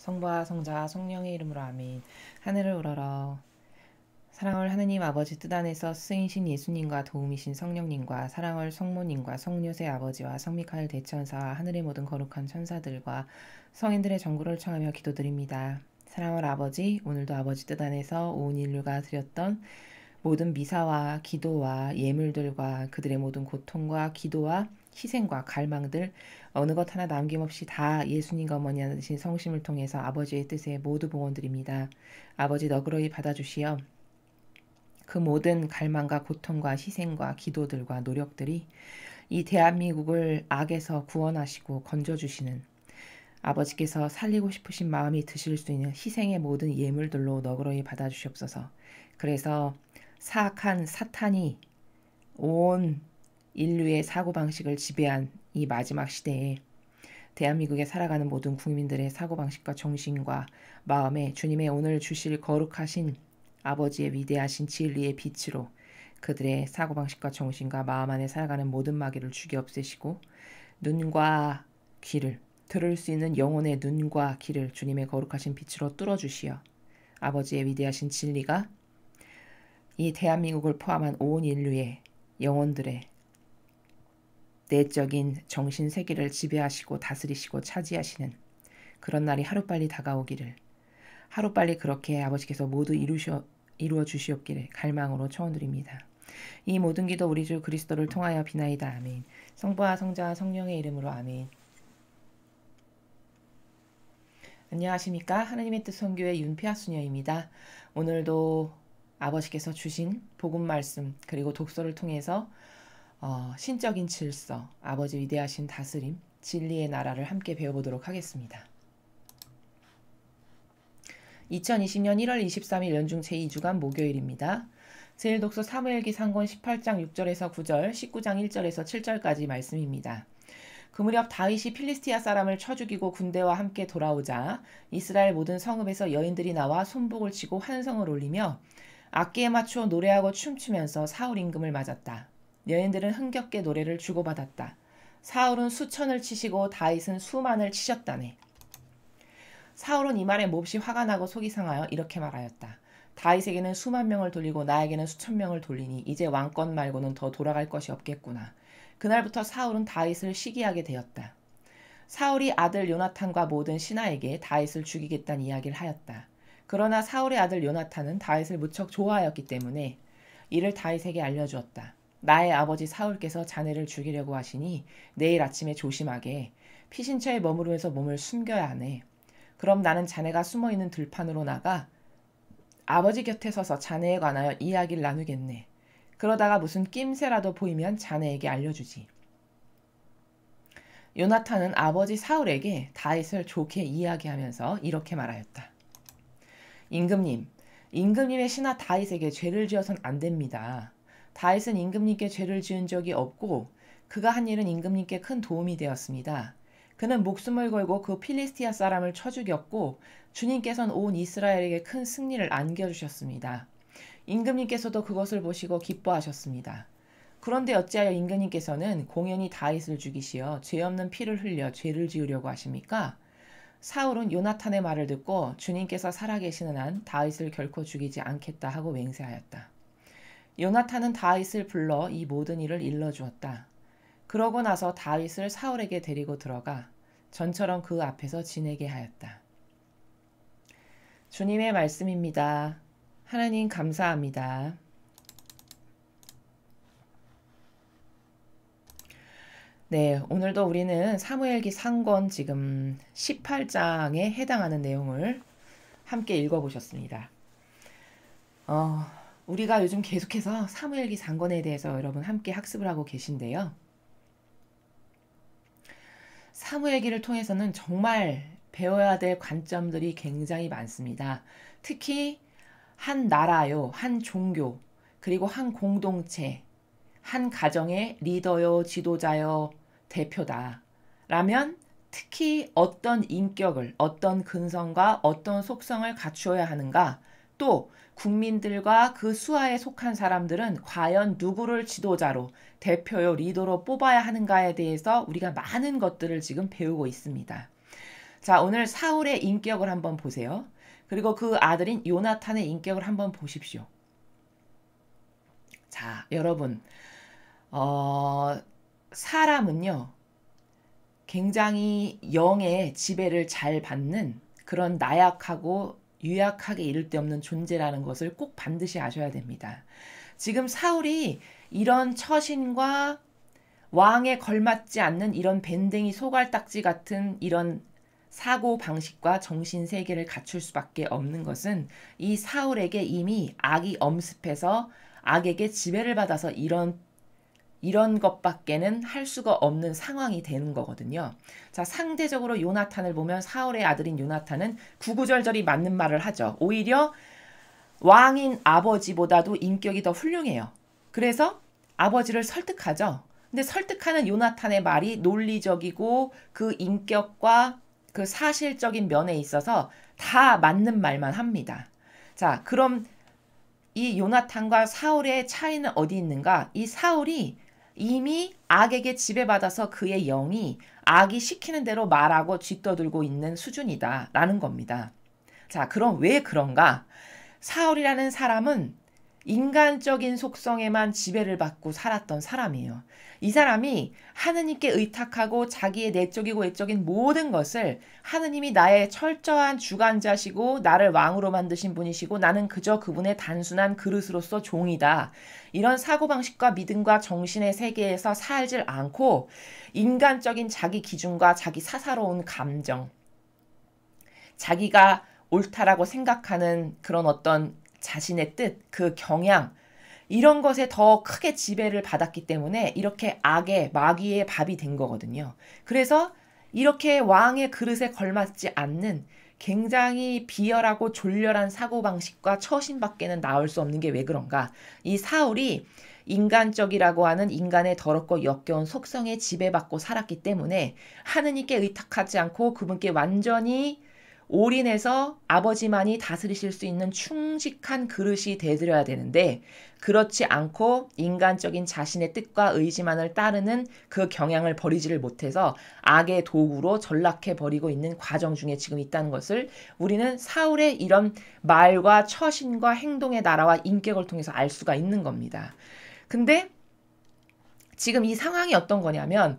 성부와 성자와 성령의 이름으로 아멘. 하늘을 우러러 사랑을 하느님 아버지 뜻 안에서 쓰이신 예수님과 도움이신 성령님과 사랑을 성모님과 성료세 아버지와 성미카엘 대천사와 하늘의 모든 거룩한 천사들과 성인들의 전구를 청하며 기도드립니다. 사랑을 아버지, 오늘도 아버지 뜻 안에서 온 인류가 드렸던 모든 미사와 기도와 예물들과 그들의 모든 고통과 기도와 희생과 갈망들 어느 것 하나 남김없이 다 예수님과 어머니 하신 성심을 통해서 아버지의 뜻에 모두 봉헌드립니다. 아버지 너그러이 받아주시어 그 모든 갈망과 고통과 희생과 기도들과 노력들이 이 대한민국을 악에서 구원하시고 건져주시는 아버지께서 살리고 싶으신 마음이 드실 수 있는 희생의 모든 예물들로 너그러이 받아주시옵소서. 그래서 사악한 사탄이 온 인류의 사고방식을 지배한 이 마지막 시대에 대한민국에 살아가는 모든 국민들의 사고방식과 정신과 마음에 주님의 오늘 주실 거룩하신 아버지의 위대하신 진리의 빛으로 그들의 사고방식과 정신과 마음 안에 살아가는 모든 마귀를 죽여 없애시고 눈과 귀를 들을 수 있는 영혼의 눈과 귀를 주님의 거룩하신 빛으로 뚫어주시어 아버지의 위대하신 진리가 이 대한민국을 포함한 온 인류의 영혼들의 내적인 정신 세계를 지배하시고 다스리시고 차지하시는 그런 날이 하루빨리 다가오기를 하루빨리 그렇게 아버지께서 모두 이루어 주시옵기를 갈망으로 청원드립니다. 이 모든 기도 우리 주 그리스도를 통하여 비나이다. 아멘. 성부와 성자와 성령의 이름으로 아멘. 안녕하십니까. 하나님의 뜻 선교회 윤피아 수녀입니다. 오늘도 아버지께서 주신 복음 말씀 그리고 독서를 통해서 신적인 질서, 아버지 위대하신 다스림, 진리의 나라를 함께 배워보도록 하겠습니다. 2020년 1월 23일 연중 제2주간 목요일입니다. 제1독서 사무엘기 상권 18장 6절에서 9절, 19장 1절에서 7절까지 말씀입니다. 그 무렵 다윗이 필리스티아 사람을 쳐 죽이고 군대와 함께 돌아오자 이스라엘 모든 성읍에서 여인들이 나와 손복을 치고 환성을 올리며 악기에 맞추어 노래하고 춤추면서 사울 임금을 맞았다. 여인들은 흥겹게 노래를 주고받았다. 사울은 수천을 치시고 다윗은 수만을 치셨다네. 사울은 이 말에 몹시 화가 나고 속이 상하여 이렇게 말하였다. 다윗에게는 수만 명을 돌리고 나에게는 수천 명을 돌리니 이제 왕권 말고는 더 돌아갈 것이 없겠구나. 그날부터 사울은 다윗을 시기하게 되었다. 사울이 아들 요나탄과 모든 신하에게 다윗을 죽이겠다는 이야기를 하였다. 그러나 사울의 아들 요나탄은 다윗을 무척 좋아하였기 때문에 이를 다윗에게 알려주었다. 나의 아버지 사울께서 자네를 죽이려고 하시니 내일 아침에 조심하게 피신처에 머무르면서 몸을 숨겨야 하네. 그럼 나는 자네가 숨어있는 들판으로 나가 아버지 곁에 서서 자네에 관하여 이야기를 나누겠네. 그러다가 무슨 낌새라도 보이면 자네에게 알려주지. 요나탄은 아버지 사울에게 다윗을 좋게 이야기하면서 이렇게 말하였다. 임금님의 신하 다윗에게 죄를 지어선 안 됩니다. 다윗은 임금님께 죄를 지은 적이 없고 그가 한 일은 임금님께 큰 도움이 되었습니다. 그는 목숨을 걸고 그 필리스티아 사람을 쳐 죽였고 주님께서는 온 이스라엘에게 큰 승리를 안겨주셨습니다. 임금님께서도 그것을 보시고 기뻐하셨습니다. 그런데 어찌하여 임금님께서는 공연히 다윗을 죽이시어 죄 없는 피를 흘려 죄를 지으려고 하십니까? 사울은 요나탄의 말을 듣고 주님께서 살아계시는 한 다윗을 결코 죽이지 않겠다 하고 맹세하였다. 요나탄은 다윗을 불러 이 모든 일을 일러주었다. 그러고 나서 다윗을 사울에게 데리고 들어가 전처럼 그 앞에서 지내게 하였다. 주님의 말씀입니다. 하나님 감사합니다. 네, 오늘도 우리는 사무엘기 상권 지금 18장에 해당하는 내용을 함께 읽어보셨습니다. 우리가 요즘 계속해서 사무엘기 상권에 대해서 여러분 함께 학습을 하고 계신데요. 사무엘기를 통해서는 정말 배워야 될 관점들이 굉장히 많습니다. 특히 한 나라요, 한 종교, 그리고 한 공동체, 한 가정의 리더요, 지도자요, 대표다. 라면 특히 어떤 인격을, 어떤 근성과 어떤 속성을 갖추어야 하는가, 또 국민들과 그 수하에 속한 사람들은 과연 누구를 지도자로, 대표요, 리더로 뽑아야 하는가에 대해서 우리가 많은 것들을 지금 배우고 있습니다. 자, 오늘 사울의 인격을 한번 보세요. 그리고 그 아들인 요나탄의 인격을 한번 보십시오. 자, 여러분, 사람은요, 굉장히 영의 지배를 잘 받는 그런 나약하고 유약하게 이를 데 없는 존재라는 것을 꼭 반드시 아셔야 됩니다. 지금 사울이 이런 처신과 왕에 걸맞지 않는 이런 밴댕이 소갈딱지 같은 이런 사고 방식과 정신 세계를 갖출 수밖에 없는 것은 이 사울에게 이미 악이 엄습해서 악에게 지배를 받아서 이런 것밖에는 할 수가 없는 상황이 되는 거거든요. 자, 상대적으로 요나탄을 보면 사울의 아들인 요나탄은 구구절절히 맞는 말을 하죠. 오히려 왕인 아버지보다도 인격이 더 훌륭해요. 그래서 아버지를 설득하죠. 근데 설득하는 요나탄의 말이 논리적이고 그 인격과 그 사실적인 면에 있어서 다 맞는 말만 합니다. 자, 그럼 이 요나탄과 사울의 차이는 어디 있는가? 이 사울이 이미 악에게 지배받아서 그의 영이 악이 시키는 대로 말하고 쥐떠들고 있는 수준이다라는 겁니다. 자, 그럼 왜 그런가? 사울이라는 사람은 인간적인 속성에만 지배를 받고 살았던 사람이에요. 이 사람이 하느님께 의탁하고 자기의 내적이고 외적인 모든 것을 하느님이 나의 철저한 주관자시고 나를 왕으로 만드신 분이시고 나는 그저 그분의 단순한 그릇으로서 종이다. 이런 사고방식과 믿음과 정신의 세계에서 살질 않고 인간적인 자기 기준과 자기 사사로운 감정, 자기가 옳다라고 생각하는 그런 어떤 자신의 뜻, 그 경향, 이런 것에 더 크게 지배를 받았기 때문에 이렇게 악의 마귀의 밥이 된 거거든요. 그래서 이렇게 왕의 그릇에 걸맞지 않는 굉장히 비열하고 졸렬한 사고방식과 처신밖에는 나올 수 없는 게 왜 그런가? 이 사울이 인간적이라고 하는 인간의 더럽고 역겨운 속성에 지배받고 살았기 때문에 하느님께 의탁하지 않고 그분께 완전히 올인해서 아버지만이 다스리실 수 있는 충직한 그릇이 되드려야 되는데 그렇지 않고 인간적인 자신의 뜻과 의지만을 따르는 그 경향을 버리지를 못해서 악의 도구로 전락해버리고 있는 과정 중에 지금 있다는 것을 우리는 사울의 이런 말과 처신과 행동의 나라와 인격을 통해서 알 수가 있는 겁니다. 근데 지금 이 상황이 어떤 거냐면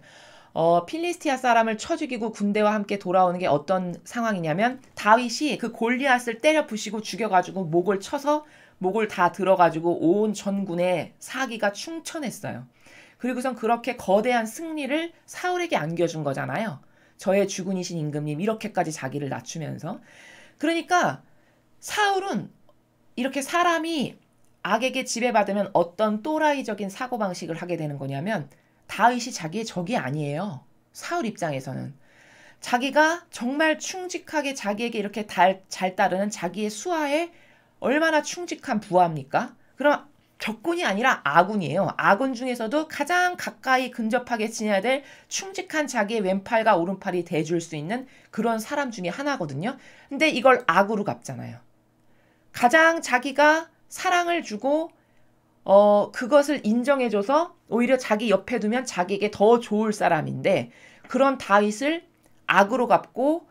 필리스티아 사람을 쳐 죽이고 군대와 함께 돌아오는 게 어떤 상황이냐면 다윗이 그 골리앗을 때려 부시고 죽여가지고 목을 쳐서 목을 다 들어가지고 온 전군의 사기가 충천했어요. 그리고선 그렇게 거대한 승리를 사울에게 안겨준 거잖아요. 저의 주군이신 임금님 이렇게까지 자기를 낮추면서. 그러니까 사울은 이렇게 사람이 악에게 지배받으면 어떤 또라이적인 사고방식을 하게 되는 거냐면 다윗이 자기의 적이 아니에요. 사울 입장에서는. 자기가 정말 충직하게 자기에게 이렇게 잘 따르는 자기의 수하에 얼마나 충직한 부하입니까? 그럼 적군이 아니라 아군이에요. 아군 중에서도 가장 가까이 근접하게 지내야 될 충직한 자기의 왼팔과 오른팔이 돼줄 수 있는 그런 사람 중에 하나거든요. 근데 이걸 악으로 갚잖아요. 가장 자기가 사랑을 주고 그것을 인정해줘서 오히려 자기 옆에 두면 자기에게 더 좋을 사람인데 그런 다윗을 악으로 갚고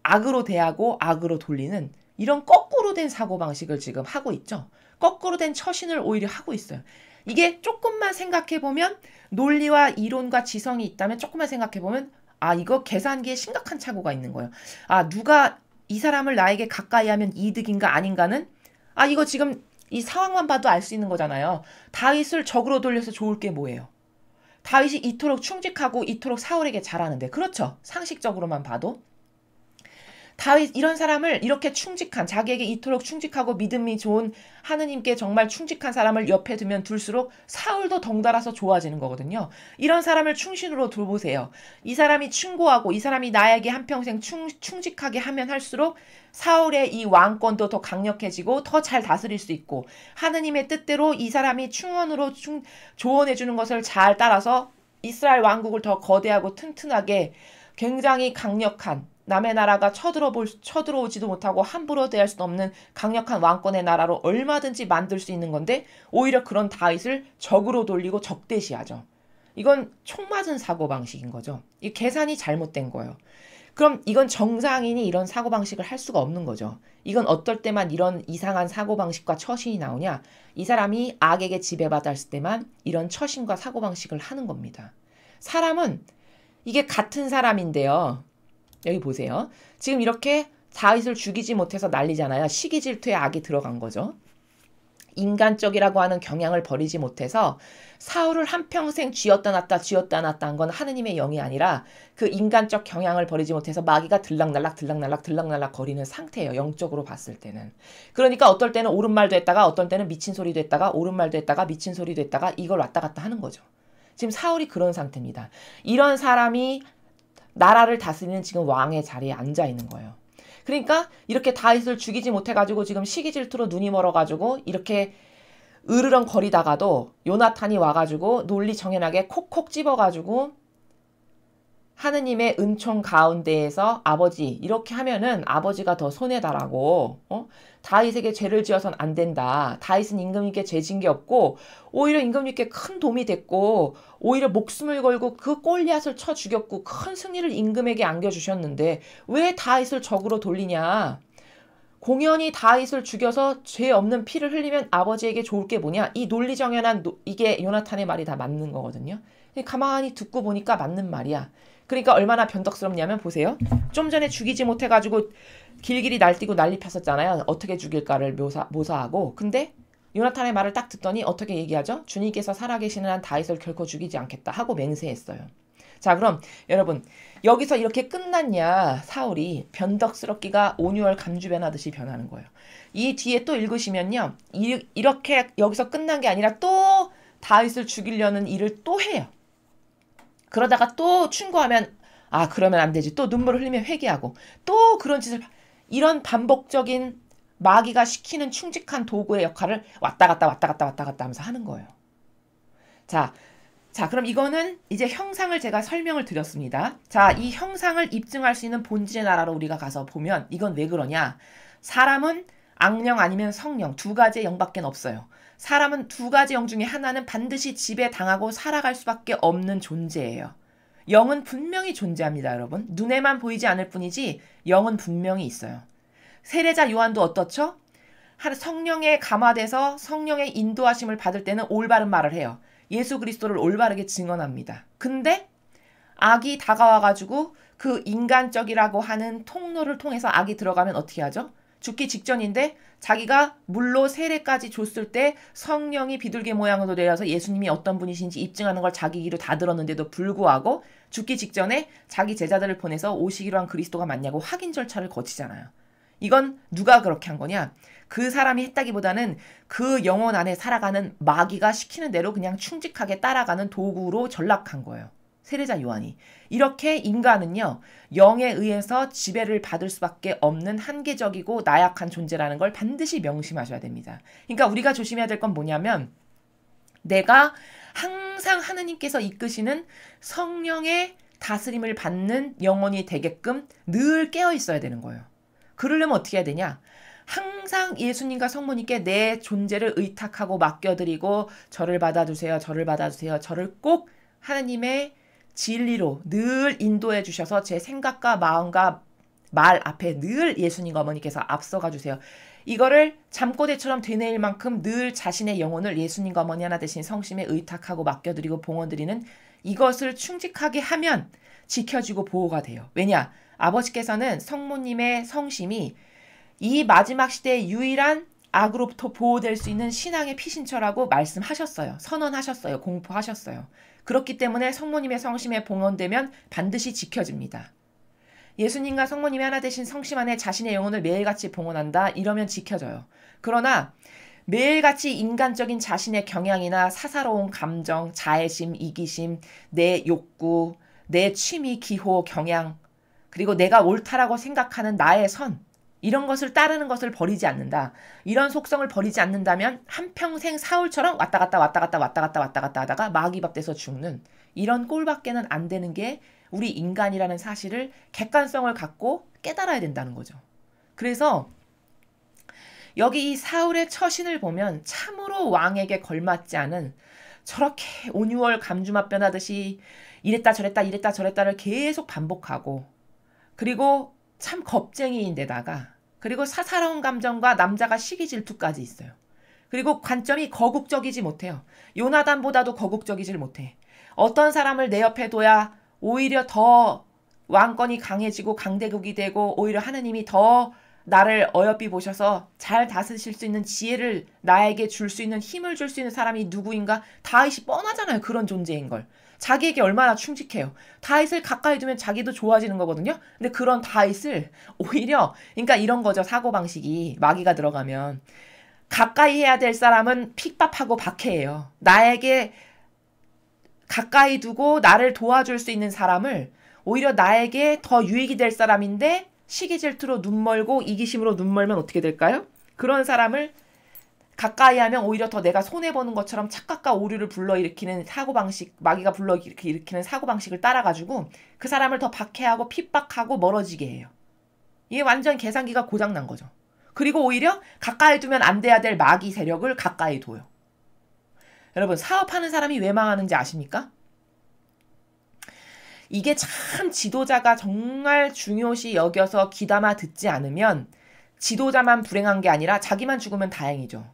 악으로 대하고 악으로 돌리는 이런 거꾸로 된 사고방식을 지금 하고 있죠. 거꾸로 된 처신을 오히려 하고 있어요. 이게 조금만 생각해보면 논리와 이론과 지성이 있다면 조금만 생각해보면 이거 계산기에 심각한 착오가 있는 거예요. 누가 이 사람을 나에게 가까이 하면 이득인가 아닌가는 이거 지금 이 상황만 봐도 알 수 있는 거잖아요. 다윗을 적으로 돌려서 좋을 게 뭐예요? 다윗이 이토록 충직하고 이토록 사울에게 잘하는데 그렇죠. 상식적으로만 봐도. 다윗 이런 사람을 이렇게 충직한 자기에게 이토록 충직하고 믿음이 좋은 하느님께 정말 충직한 사람을 옆에 두면 둘수록 사울도 덩달아서 좋아지는 거거든요. 이런 사람을 충신으로 돌보세요. 이 사람이 충고하고 이 사람이 나에게 한평생 충직하게 하면 할수록 사울의 이 왕권도 더 강력해지고 더 잘 다스릴 수 있고 하느님의 뜻대로 이 사람이 충원으로 조언해 주는 것을 잘 따라서 이스라엘 왕국을 더 거대하고 튼튼하게 굉장히 강력한 남의 나라가 쳐들어오지도 못하고 함부로 대할 수 없는 강력한 왕권의 나라로 얼마든지 만들 수 있는 건데 오히려 그런 다윗을 적으로 돌리고 적대시하죠. 이건 총 맞은 사고방식인 거죠. 이 계산이 잘못된 거예요. 그럼 이건 정상인이 이런 사고방식을 할 수가 없는 거죠. 이건 어떨 때만 이런 이상한 사고방식과 처신이 나오냐? 이 사람이 악에게 지배받았을 때만 이런 처신과 사고방식을 하는 겁니다. 사람은 이게 같은 사람인데요. 여기 보세요. 지금 이렇게 다윗을 죽이지 못해서 난리잖아요. 시기 질투에 악이 들어간 거죠. 인간적이라고 하는 경향을 버리지 못해서 사울을 한평생 쥐었다 놨다 한 건 하느님의 영이 아니라 그 인간적 경향을 버리지 못해서 마귀가 들락날락 거리는 상태예요. 영적으로 봤을 때는. 그러니까 어떨 때는 옳은 말도 했다가 어떨 때는 미친 소리도 했다가 옳은 말도 했다가 미친 소리도 했다가 이걸 왔다 갔다 하는 거죠. 지금 사울이 그런 상태입니다. 이런 사람이 나라를 다스리는 지금 왕의 자리에 앉아 있는 거예요. 그러니까 이렇게 다윗을 죽이지 못해가지고 지금 시기 질투로 눈이 멀어가지고 이렇게 으르렁거리다가도 요나탄이 와가지고 논리정연하게 콕콕 집어가지고 하느님의 은총 가운데에서 아버지 이렇게 하면은 아버지가 더 손해다라고 다윗에게 죄를 지어선 안 된다. 다윗은 임금님께 죄 진 게 없고 오히려 임금님께 큰 도움이 됐고 오히려 목숨을 걸고 그 골리앗을 쳐 죽였고 큰 승리를 임금에게 안겨주셨는데 왜 다윗을 적으로 돌리냐. 공연히 다윗을 죽여서 죄 없는 피를 흘리면 아버지에게 좋을 게 뭐냐. 이 논리정연한 이게 요나탄의 말이 다 맞는 거거든요. 가만히 듣고 보니까 맞는 말이야. 그러니까 얼마나 변덕스럽냐면 보세요. 좀 전에 죽이지 못해가지고 길길이 날뛰고 난리 폈었잖아요. 어떻게 죽일까를 모사하고. 근데 요나탄의 말을 딱 듣더니 어떻게 얘기하죠? 주님께서 살아계시는 한 다윗을 결코 죽이지 않겠다 하고 맹세했어요. 자, 그럼 여러분 여기서 이렇게 끝났냐? 사울이 변덕스럽기가 온유월 감주 변하듯이 변하는 거예요. 이 뒤에 또 읽으시면요. 이렇게 여기서 끝난 게 아니라 또 다윗을 죽이려는 일을 또 해요. 그러다가 또 충고하면 아 그러면 안 되지. 또 눈물을 흘리며 회개하고 또 그런 짓을 이런 반복적인 마귀가 시키는 충직한 도구의 역할을 왔다 갔다 하면서 하는 거예요. 자, 그럼 이거는 이제 형상을 제가 설명을 드렸습니다. 자, 이 형상을 입증할 수 있는 본질의 나라로 우리가 가서 보면 이건 왜 그러냐. 사람은 악령 아니면 성령 두 가지의 영밖에 없어요. 사람은 두 가지 영 중에 하나는 반드시 지배당하고 살아갈 수밖에 없는 존재예요. 영은 분명히 존재합니다, 여러분. 눈에만 보이지 않을 뿐이지 영은 분명히 있어요. 세례자 요한도 어떻죠? 성령에 감화돼서 성령의 인도하심을 받을 때는 올바른 말을 해요. 예수 그리스도를 올바르게 증언합니다. 근데 악이 다가와가지고 그 인간적이라고 하는 통로를 통해서 악이 들어가면 어떻게 하죠? 죽기 직전인데 자기가 물로 세례까지 줬을 때 성령이 비둘기 모양으로 내려서 예수님이 어떤 분이신지 입증하는 걸 자기 귀로 다 들었는데도 불구하고 죽기 직전에 자기 제자들을 보내서 오시기로 한 그리스도가 맞냐고 확인 절차를 거치잖아요. 이건 누가 그렇게 한 거냐? 그 사람이 했다기보다는 그 영혼 안에 살아가는 마귀가 시키는 대로 그냥 충직하게 따라가는 도구로 전락한 거예요. 세례자 요한이. 이렇게 인간은요. 영에 의해서 지배를 받을 수밖에 없는 한계적이고 나약한 존재라는 걸 반드시 명심하셔야 됩니다. 그러니까 우리가 조심해야 될 건 뭐냐면 내가 항상 하느님께서 이끄시는 성령의 다스림을 받는 영혼이 되게끔 늘 깨어 있어야 되는 거예요. 그러려면 어떻게 해야 되냐? 항상 예수님과 성모님께 내 존재를 의탁하고 맡겨드리고 저를 받아주세요. 저를 꼭 하나님의 진리로 늘 인도해 주셔서 제 생각과 마음과 말 앞에 늘 예수님과 어머니께서 앞서가 주세요. 이거를 잠꼬대처럼 되뇌일 만큼 늘 자신의 영혼을 예수님과 어머니 하나 되신 성심에 의탁하고 맡겨드리고 봉헌드리는 이것을 충직하게 하면 지켜지고 보호가 돼요. 왜냐? 아버지께서는 성모님의 성심이 이 마지막 시대의 유일한 악으로부터 보호될 수 있는 신앙의 피신처라고 말씀하셨어요. 선언하셨어요. 공포하셨어요. 그렇기 때문에 성모님의 성심에 봉헌되면 반드시 지켜집니다. 예수님과 성모님이 하나 되신 성심 안에 자신의 영혼을 매일같이 봉헌한다. 이러면 지켜져요. 그러나 매일같이 인간적인 자신의 경향이나 사사로운 감정, 자애심, 이기심, 내 욕구, 내 취미, 기호, 경향 그리고 내가 옳다라고 생각하는 나의 선 이런 것을 따르는 것을 버리지 않는다. 이런 속성을 버리지 않는다면 한평생 사울처럼 왔다 갔다 하다가 마귀밥 돼서 죽는 이런 꼴밖에는 안 되는 게 우리 인간이라는 사실을 객관성을 갖고 깨달아야 된다는 거죠. 그래서 여기 이 사울의 처신을 보면 참으로 왕에게 걸맞지 않은 저렇게 온유월 감주맛 변하듯이 이랬다 저랬다를 계속 반복하고 그리고 참 겁쟁이인데다가 그리고 사사로운 감정과 남자가 시기 질투까지 있어요. 그리고 관점이 거국적이지 못해요. 요나단보다도 거국적이질 못해. 어떤 사람을 내 옆에 둬야 오히려 더 왕권이 강해지고 강대국이 되고 오히려 하느님이 더 나를 어여삐 보셔서 잘 다스실 수 있는 지혜를 나에게 줄 수 있는 힘을 줄 수 있는 사람이 누구인가? 다윗이 뻔하잖아요. 그런 존재인 걸. 자기에게 얼마나 충직해요. 다윗을 가까이 두면 자기도 좋아지는 거거든요. 근데 그런 다윗을 오히려 그러니까 이런 거죠. 사고방식이 마귀가 들어가면 가까이 해야 될 사람은 픽밥하고 박해해요. 나에게 가까이 두고 나를 도와줄 수 있는 사람을 오히려 나에게 더 유익이 될 사람인데 시기 질투로 눈 멀고 이기심으로 눈 멀면 어떻게 될까요? 그런 사람을 가까이 하면 오히려 더 내가 손해보는 것처럼 착각과 오류를 불러일으키는 사고방식, 마귀가 불러일으키는 사고방식을 따라가지고 그 사람을 더 박해하고 핍박하고 멀어지게 해요. 이게 완전 계산기가 고장난 거죠. 그리고 오히려 가까이 두면 안 돼야 될 마귀 세력을 가까이 둬요. 여러분, 사업하는 사람이 왜 망하는지 아십니까? 이게 참 지도자가 정말 중요시 여겨서 귀담아 듣지 않으면 지도자만 불행한 게 아니라 자기만 죽으면 다행이죠.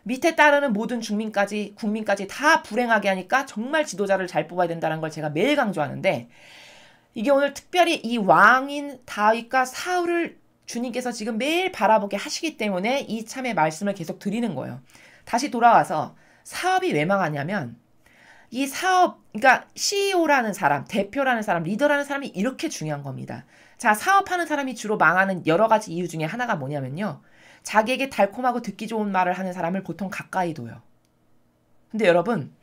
밑에 따르는 모든 국민까지 다 불행하게 하니까 정말 지도자를 잘 뽑아야 된다는 걸 제가 매일 강조하는데 이게 오늘 특별히 이 왕인 다윗과 사울을 주님께서 지금 매일 바라보게 하시기 때문에 이 참의 말씀을 계속 드리는 거예요. 다시 돌아와서 사업이 왜 망하냐면 이 사업, 그러니까 CEO라는 사람, 대표라는 사람, 리더라는 사람이 이렇게 중요한 겁니다. 자, 사업하는 사람이 주로 망하는 여러 가지 이유 중에 하나가 뭐냐면요. 자기에게 달콤하고 듣기 좋은 말을 하는 사람을 보통 가까이 둬요. 근데 여러분,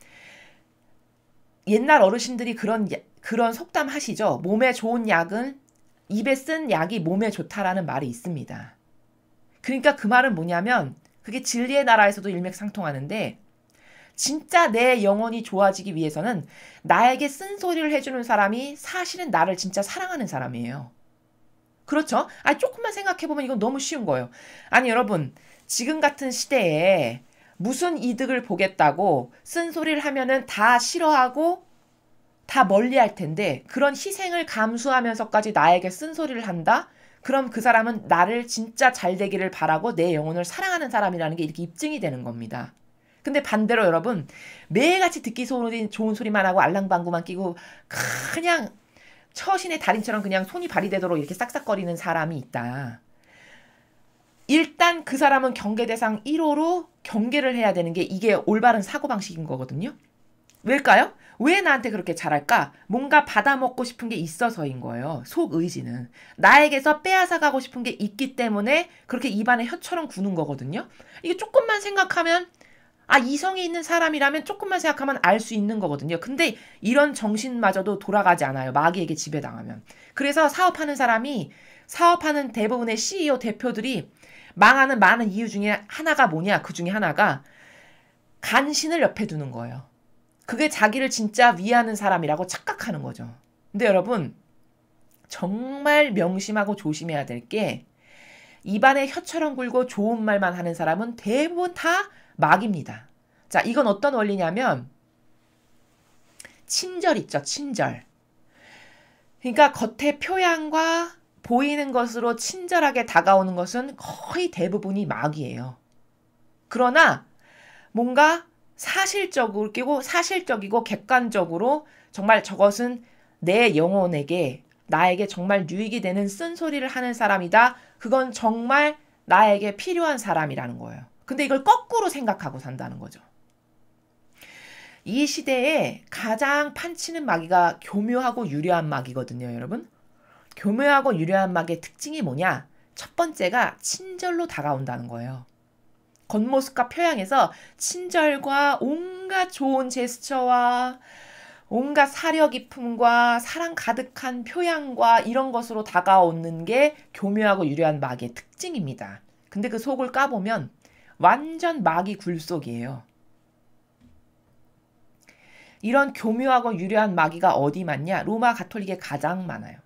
옛날 어르신들이 그런 속담 하시죠. 몸에 좋은 약은 입에 쓴 약이 몸에 좋다라는 말이 있습니다. 그러니까 그 말은 뭐냐면 그게 진리의 나라에서도 일맥상통하는데 진짜 내 영혼이 좋아지기 위해서는 나에게 쓴소리를 해주는 사람이 사실은 나를 진짜 사랑하는 사람이에요. 그렇죠? 아니, 조금만 생각해보면 이건 너무 쉬운 거예요. 아니, 여러분, 지금 같은 시대에 무슨 이득을 보겠다고 쓴소리를 하면은 다 싫어하고 다 멀리 할 텐데 그런 희생을 감수하면서까지 나에게 쓴소리를 한다? 그럼 그 사람은 나를 진짜 잘 되기를 바라고 내 영혼을 사랑하는 사람이라는 게 이렇게 입증이 되는 겁니다. 근데 반대로 여러분 매일같이 듣기 좋은 소리만 하고 알랑방구만 끼고 그냥 처신의 달인처럼 그냥 손이 발휘되도록 이렇게 싹싹거리는 사람이 있다. 일단 그 사람은 경계 대상 1호로 경계를 해야 되는 게 이게 올바른 사고방식인 거거든요. 왜일까요? 왜 나한테 그렇게 잘할까? 뭔가 받아먹고 싶은 게 있어서인 거예요. 속 의지는. 나에게서 빼앗아가고 싶은 게 있기 때문에 그렇게 입안에 혀처럼 구는 거거든요. 이게 조금만 생각하면 이성이 있는 사람이라면 조금만 생각하면 알 수 있는 거거든요. 근데 이런 정신마저도 돌아가지 않아요. 마귀에게 지배당하면. 그래서 사업하는 대부분의 CEO 대표들이 망하는 많은 이유 중에 하나가 뭐냐? 그 중에 하나가 간신을 옆에 두는 거예요. 그게 자기를 진짜 위하는 사람이라고 착각하는 거죠. 근데 여러분 정말 명심하고 조심해야 될 게 입안에 혀처럼 굴고 좋은 말만 하는 사람은 대부분 다 마귀입니다. 자, 이건 어떤 원리냐면 친절 있죠. 친절. 그러니까 겉의 표양과 보이는 것으로 친절하게 다가오는 것은 거의 대부분이 마귀예요. 그러나 뭔가 사실적이고 객관적으로 정말 저것은 내 영혼에게 나에게 정말 유익이 되는 쓴소리를 하는 사람이다. 그건 정말 나에게 필요한 사람이라는 거예요. 근데 이걸 거꾸로 생각하고 산다는 거죠. 이 시대에 가장 판치는 마귀가 교묘하고 유려한 마귀거든요, 여러분. 교묘하고 유려한 마귀의 특징이 뭐냐? 첫 번째가 친절로 다가온다는 거예요. 겉모습과 표양에서 친절과 온갖 좋은 제스처와 온갖 사려 깊음과 사랑 가득한 표양과 이런 것으로 다가오는 게 교묘하고 유려한 마귀의 특징입니다. 근데 그 속을 까보면 완전 마귀 굴속이에요. 이런 교묘하고 유려한 마귀가 어디 많냐? 로마 가톨릭에 가장 많아요.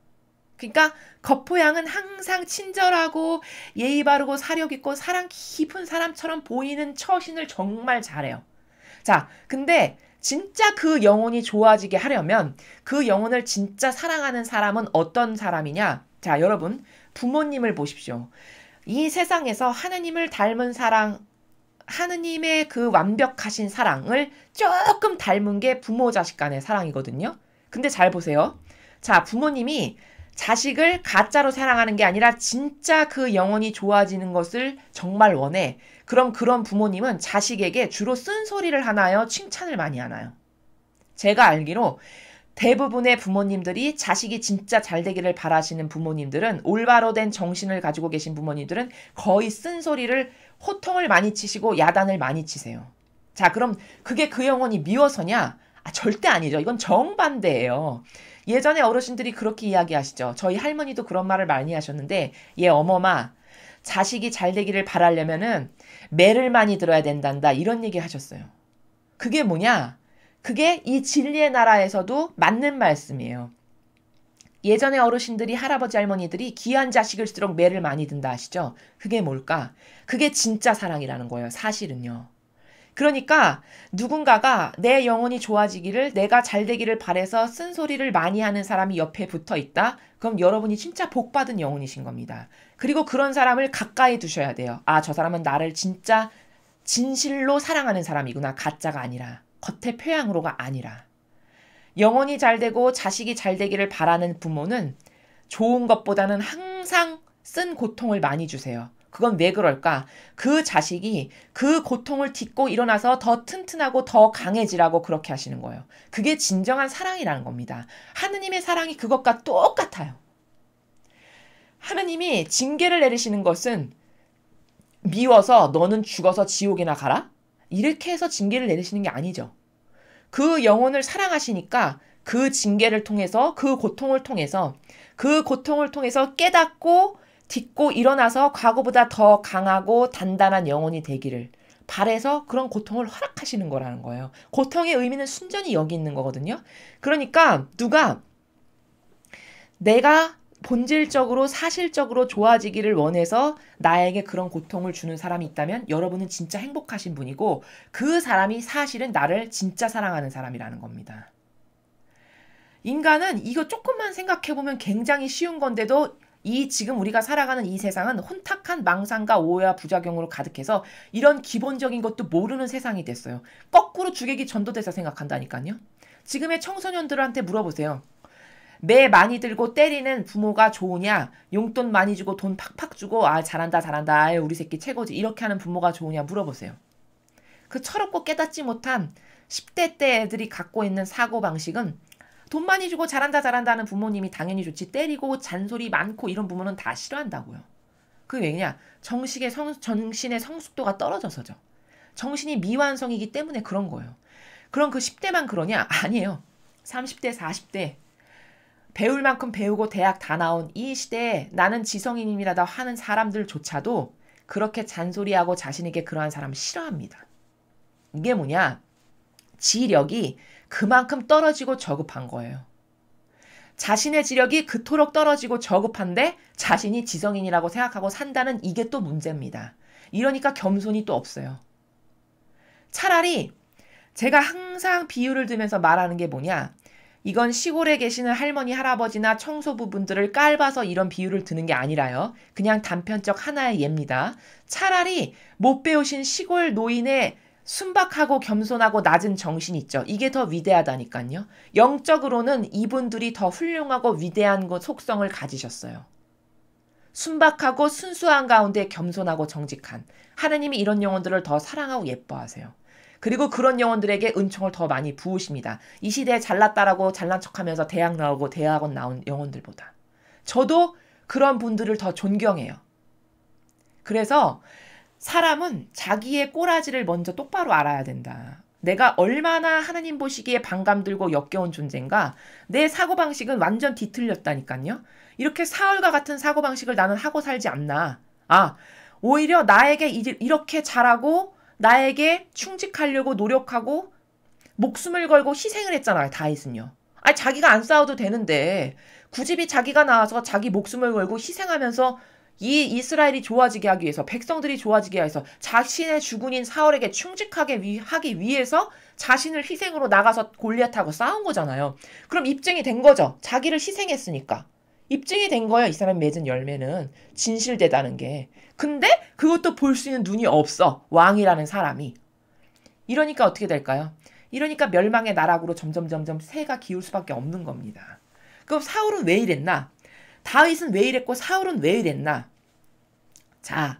그러니까 겉포양은 항상 친절하고 예의 바르고 사려 깊고 사랑 깊은 사람처럼 보이는 처신을 정말 잘해요. 자, 근데 진짜 그 영혼이 좋아지게 하려면 그 영혼을 진짜 사랑하는 사람은 어떤 사람이냐? 자, 여러분, 부모님을 보십시오. 이 세상에서 하느님을 닮은 사랑, 하느님의 그 완벽하신 사랑을 조금 닮은 게 부모 자식 간의 사랑이거든요. 근데 잘 보세요. 자, 부모님이 자식을 가짜로 사랑하는 게 아니라 진짜 그 영혼이 좋아지는 것을 정말 원해. 그럼 그런 부모님은 자식에게 주로 쓴소리를 하나요? 칭찬을 많이 하나요? 제가 알기로 대부분의 부모님들이 자식이 진짜 잘 되기를 바라시는 부모님들은, 올바로 된 정신을 가지고 계신 부모님들은 거의 쓴소리를, 호통을 많이 치시고 야단을 많이 치세요. 자, 그럼 그게 그 영혼이 미워서냐? 절대 아니죠. 이건 정반대예요. 예전에 어르신들이 그렇게 이야기하시죠. 저희 할머니도 그런 말을 많이 하셨는데, 얘 어머마, 자식이 잘 되기를 바라려면은 매를 많이 들어야 된단다, 이런 얘기 하셨어요. 그게 뭐냐? 그게 이 진리의 나라에서도 맞는 말씀이에요. 예전에 어르신들이, 할아버지 할머니들이 귀한 자식일수록 매를 많이 든다 하시죠. 그게 뭘까? 그게 진짜 사랑이라는 거예요. 사실은요. 그러니까 누군가가 내 영혼이 좋아지기를, 내가 잘 되기를 바래서 쓴소리를 많이 하는 사람이 옆에 붙어 있다? 그럼 여러분이 진짜 복받은 영혼이신 겁니다. 그리고 그런 사람을 가까이 두셔야 돼요. 아, 저 사람은 나를 진짜 진실로 사랑하는 사람이구나. 가짜가 아니라, 겉의 표양으로가 아니라. 영혼이 잘 되고 자식이 잘 되기를 바라는 부모는 좋은 것보다는 항상 쓴 고통을 많이 주세요. 그건 왜 그럴까? 그 자식이 그 고통을 딛고 일어나서 더 튼튼하고 더 강해지라고 그렇게 하시는 거예요. 그게 진정한 사랑이라는 겁니다. 하느님의 사랑이 그것과 똑같아요. 하느님이 징계를 내리시는 것은 미워서 너는 죽어서 지옥이나 가라? 이렇게 해서 징계를 내리시는 게 아니죠. 그 영혼을 사랑하시니까 그 징계를 통해서, 그 고통을 통해서 깨닫고 딛고 일어나서 과거보다 더 강하고 단단한 영혼이 되기를 바래서 그런 고통을 허락하시는 거라는 거예요. 고통의 의미는 순전히 여기 있는 거거든요. 그러니까 누가 내가 본질적으로 사실적으로 좋아지기를 원해서 나에게 그런 고통을 주는 사람이 있다면 여러분은 진짜 행복하신 분이고, 그 사람이 사실은 나를 진짜 사랑하는 사람이라는 겁니다. 인간은 이거 조금만 생각해보면 굉장히 쉬운 건데도, 이 지금 우리가 살아가는 이 세상은 혼탁한 망상과 오해와 부작용으로 가득해서 이런 기본적인 것도 모르는 세상이 됐어요. 거꾸로 주객이 전도돼서 생각한다니까요. 지금의 청소년들한테 물어보세요. 매 많이 들고 때리는 부모가 좋으냐? 용돈 많이 주고 돈 팍팍 주고 아 잘한다 잘한다 아유 우리 새끼 최고지 이렇게 하는 부모가 좋으냐 물어보세요. 그 철없고 깨닫지 못한 10대 때 애들이 갖고 있는 사고방식은 돈 많이 주고 잘한다 잘한다 하는 부모님이 당연히 좋지, 때리고 잔소리 많고 이런 부모는 다 싫어한다고요. 그게 왜냐? 정신의 성숙도가 떨어져서죠. 정신이 미완성이기 때문에 그런 거예요. 그럼 그 10대만 그러냐? 아니에요. 30대 40대 배울 만큼 배우고 대학 다 나온 이 시대에 나는 지성인이라다 하는 사람들조차도 그렇게 잔소리하고 자신에게 그러한 사람을 싫어합니다. 이게 뭐냐? 지력이 그만큼 떨어지고 저급한 거예요. 자신의 지력이 그토록 떨어지고 저급한데 자신이 지성인이라고 생각하고 산다는 이게 또 문제입니다. 이러니까 겸손이 또 없어요. 차라리 제가 항상 비유를 들면서 말하는 게 뭐냐? 이건 시골에 계시는 할머니, 할아버지나 청소부분들을 깔봐서 이런 비유를 드는 게 아니라요. 그냥 단편적 하나의 예입니다. 차라리 못 배우신 시골 노인의 순박하고 겸손하고 낮은 정신 있죠. 이게 더 위대하다니까요. 영적으로는 이분들이 더 훌륭하고 위대한 속성을 가지셨어요. 순박하고 순수한 가운데 겸손하고 정직한, 하느님이 이런 영혼들을 더 사랑하고 예뻐하세요. 그리고 그런 영혼들에게 은총을 더 많이 부으십니다. 이 시대에 잘났다라고 잘난 척하면서 대학 나오고 대학원 나온 영혼들보다. 저도 그런 분들을 더 존경해요. 그래서 사람은 자기의 꼬라지를 먼저 똑바로 알아야 된다. 내가 얼마나 하나님 보시기에 반감 들고 역겨운 존재인가. 내 사고방식은 완전 뒤틀렸다니까요. 이렇게 사울과 같은 사고방식을 나는 하고 살지 않나. 오히려 나에게 이렇게 잘하고 나에게 충직하려고 노력하고 목숨을 걸고 희생을 했잖아요. 다윗은요. 자기가 안 싸워도 되는데 굳이 자기가 나와서 자기 목숨을 걸고 희생하면서 이 이스라엘이 좋아지게 하기 위해서, 백성들이 좋아지게 해서 자신의 주군인 사울에게 충직하게 하기 위해서 자신을 희생으로 나가서 골리앗하고 싸운 거잖아요. 그럼 입증이 된 거죠. 자기를 희생했으니까. 입증이 된 거예요. 이 사람이 맺은 열매는 진실되다는 게. 근데 그것도 볼 수 있는 눈이 없어. 왕이라는 사람이. 이러니까 어떻게 될까요? 이러니까 멸망의 나락으로 점점 새가 기울 수밖에 없는 겁니다. 그럼 사울은 왜 이랬나? 다윗은 왜 이랬고 사울은 왜 이랬나? 자,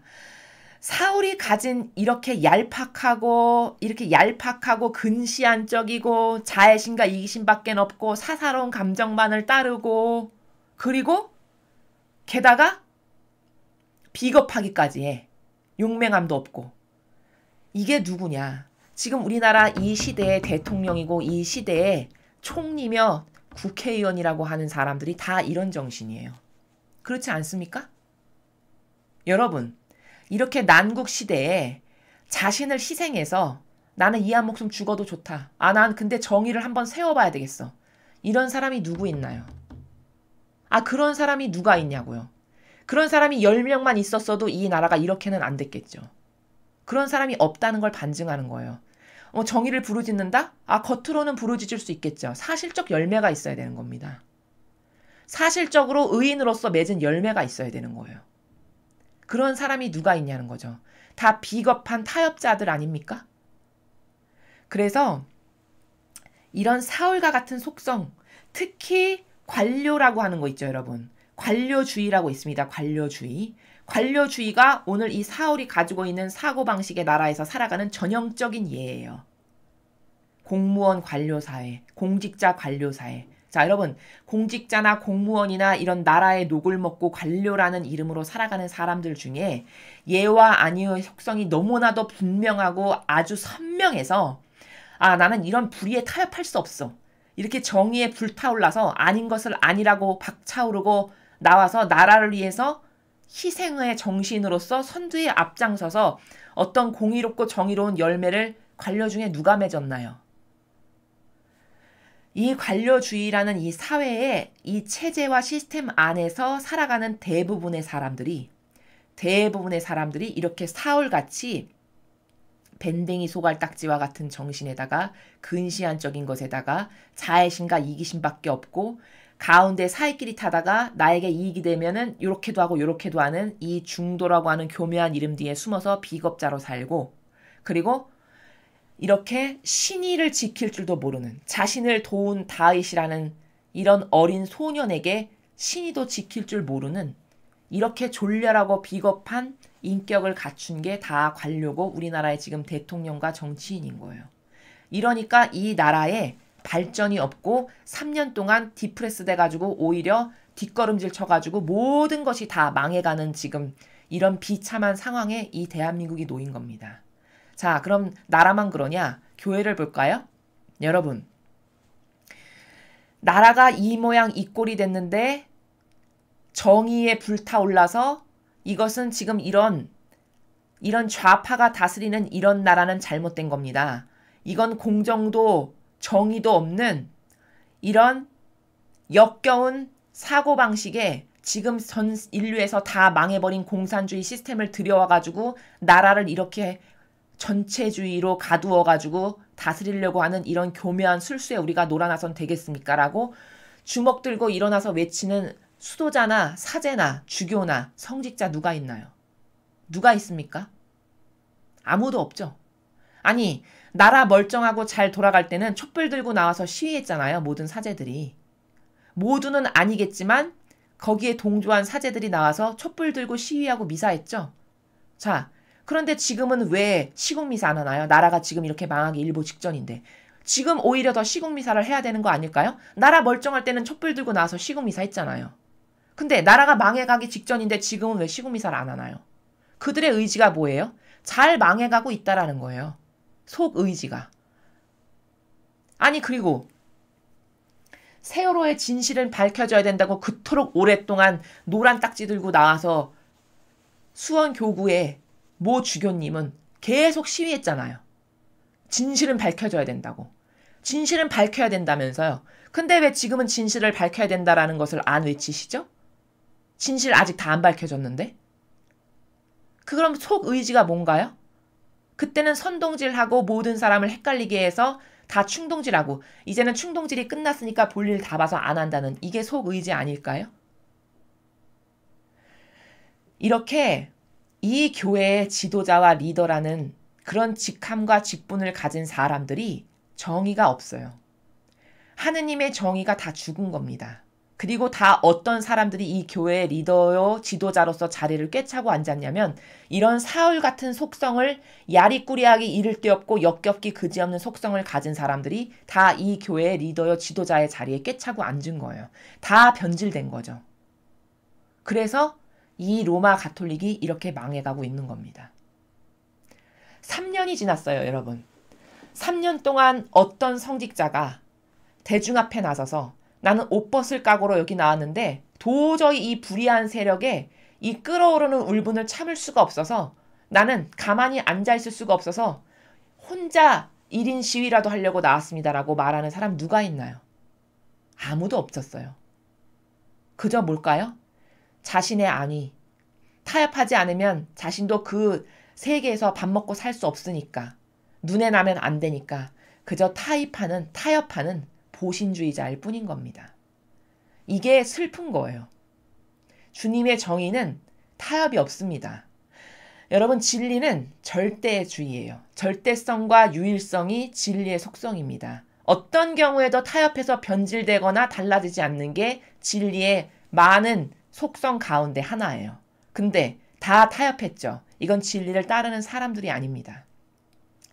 사울이 가진 이렇게 얄팍하고 근시안적이고 자애심과 이기심밖에 없고 사사로운 감정만을 따르고 그리고 게다가 비겁하기까지 해. 용맹함도 없고. 이게 누구냐? 지금 우리나라 이 시대의 대통령이고 이 시대의 총리며 국회의원이라고 하는 사람들이 다 이런 정신이에요. 그렇지 않습니까? 여러분, 이렇게 난국 시대에 자신을 희생해서 나는 이 한 목숨 죽어도 좋다. 아, 난 근데 정의를 한번 세워봐야 되겠어. 이런 사람이 누구 있나요? 아, 그런 사람이 누가 있냐고요. 그런 사람이 10명만 있었어도 이 나라가 이렇게는 안 됐겠죠. 그런 사람이 없다는 걸 반증하는 거예요. 정의를 부르짖는다? 아, 겉으로는 부르짖을 수 있겠죠. 사실적 열매가 있어야 되는 겁니다. 사실적으로 의인으로서 맺은 열매가 있어야 되는 거예요. 그런 사람이 누가 있냐는 거죠. 다 비겁한 타협자들 아닙니까? 그래서 이런 사울과 같은 속성, 특히 관료라고 하는 거 있죠, 여러분. 관료주의라고 있습니다. 관료주의. 관료주의가 오늘 이 사울이 가지고 있는 사고방식의 나라에서 살아가는 전형적인 예예요. 공무원 관료사회, 공직자 관료사회. 자, 여러분, 공직자나 공무원이나 이런 나라의 녹을 먹고 관료라는 이름으로 살아가는 사람들 중에 예와 아니의 속성이 너무나도 분명하고 아주 선명해서 아, 나는 이런 불의에 타협할 수 없어. 이렇게 정의에 불타올라서 아닌 것을 아니라고 박차오르고 나와서 나라를 위해서 희생의 정신으로서 선두에 앞장서서 어떤 공의롭고 정의로운 열매를 관료 중에 누가 맺었나요? 이 관료주의라는 이 사회의 이 체제와 시스템 안에서 살아가는 대부분의 사람들이 이렇게 사울같이 밴댕이 소갈딱지와 같은 정신에다가 근시안적인 것에다가 자애심과 이기심밖에 없고 가운데 사이끼리 타다가 나에게 이익이 되면은 요렇게도 하고 요렇게도 하는 이 중도라고 하는 교묘한 이름 뒤에 숨어서 비겁자로 살고 그리고 이렇게 신의를 지킬 줄도 모르는 자신을 도운 다윗이라는 이런 어린 소년에게 신의도 지킬 줄 모르는 이렇게 졸렬하고 비겁한 인격을 갖춘 게 다 관료고 우리나라의 지금 대통령과 정치인인 거예요. 이러니까 이 나라에 발전이 없고 3년 동안 디프레스 돼가지고 오히려 뒷걸음질 쳐가지고 모든 것이 다 망해가는 지금 이런 비참한 상황에 이 대한민국이 놓인 겁니다. 자, 그럼 나라만 그러냐? 교회를 볼까요? 여러분, 나라가 이 모양 이 꼴이 됐는데 정의에 불타올라서 이것은 지금 이런 좌파가 다스리는 이런 나라는 잘못된 겁니다. 이건 공정도 정의도 없는 이런 역겨운 사고방식에 지금 전 인류에서 다 망해버린 공산주의 시스템을 들여와가지고 나라를 이렇게 전체주의로 가두어가지고 다스리려고 하는 이런 교묘한 술수에 우리가 놀아나선 되겠습니까? 라고 주먹 들고 일어나서 외치는 수도자나 사제나 주교나 성직자 누가 있나요? 누가 있습니까? 아무도 없죠. 아니, 나라 멀쩡하고 잘 돌아갈 때는 촛불 들고 나와서 시위했잖아요. 모든 사제들이. 모두는 아니겠지만 거기에 동조한 사제들이 나와서 촛불 들고 시위하고 미사했죠. 자, 그런데 지금은 왜 시국미사 안 하나요? 나라가 지금 이렇게 망하기 일보 직전인데. 지금 오히려 더 시국미사를 해야 되는 거 아닐까요? 나라 멀쩡할 때는 촛불 들고 나와서 시국미사 했잖아요. 근데 나라가 망해가기 직전인데 지금은 왜 시국미사를 안 하나요? 그들의 의지가 뭐예요? 잘 망해가고 있다라는 거예요. 속의지가. 아니 그리고 세월호의 진실은 밝혀져야 된다고 그토록 오랫동안 노란 딱지 들고 나와서 수원교구의 모 주교님은 계속 시위했잖아요. 진실은 밝혀져야 된다고. 진실은 밝혀야 된다면서요. 근데 왜 지금은 진실을 밝혀야 된다라는 것을 안 외치시죠? 진실 아직 다 안 밝혀졌는데? 그럼 속의지가 뭔가요? 그때는 선동질하고 모든 사람을 헷갈리게 해서 다 충동질하고 이제는 충동질이 끝났으니까 볼일 다 봐서 안 한다는 이게 속의지 아닐까요? 이렇게 이 교회의 지도자와 리더라는 그런 직함과 직분을 가진 사람들이 정의가 없어요. 하느님의 정의가 다 죽은 겁니다. 그리고 다 어떤 사람들이 이 교회의 리더요 지도자로서 자리를 꿰차고 앉았냐면 이런 사울 같은 속성을 야리꾸리하기 이를 데 없고 역겹기 그지없는 속성을 가진 사람들이 다 이 교회의 리더요 지도자의 자리에 꿰차고 앉은 거예요. 다 변질된 거죠. 그래서 이 로마 가톨릭이 이렇게 망해가고 있는 겁니다. 3년이 지났어요, 여러분. 3년 동안 어떤 성직자가 대중 앞에 나서서 나는 옷 벗을 각오로 여기 나왔는데 도저히 이 불의한 세력에 이 끓어오르는 울분을 참을 수가 없어서 나는 가만히 앉아있을 수가 없어서 혼자 1인 시위라도 하려고 나왔습니다라고 말하는 사람 누가 있나요? 아무도 없었어요. 그저 뭘까요? 자신의 안위. 타협하지 않으면 자신도 그 세계에서 밥 먹고 살 수 없으니까 눈에 나면 안 되니까 그저 타협하는 보신주의자일 뿐인 겁니다. 이게 슬픈 거예요. 주님의 정의는 타협이 없습니다. 여러분, 진리는 절대주의예요. 절대성과 유일성이 진리의 속성입니다. 어떤 경우에도 타협해서 변질되거나 달라지지 않는 게 진리의 많은 속성 가운데 하나예요. 근데 다 타협했죠. 이건 진리를 따르는 사람들이 아닙니다.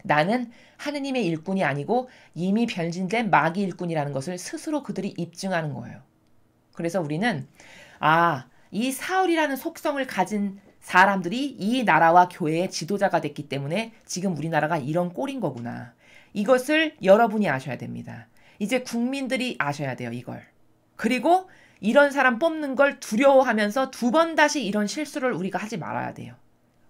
나는 하느님의 일꾼이 아니고 이미 변질된 마귀 일꾼이라는 것을 스스로 그들이 입증하는 거예요. 그래서 우리는 이 사울이라는 속성을 가진 사람들이 이 나라와 교회의 지도자가 됐기 때문에 지금 우리나라가 이런 꼴인 거구나. 이것을 여러분이 아셔야 됩니다. 이제 국민들이 아셔야 돼요, 이걸. 그리고 이런 사람 뽑는 걸 두려워하면서 두 번 다시 이런 실수를 우리가 하지 말아야 돼요.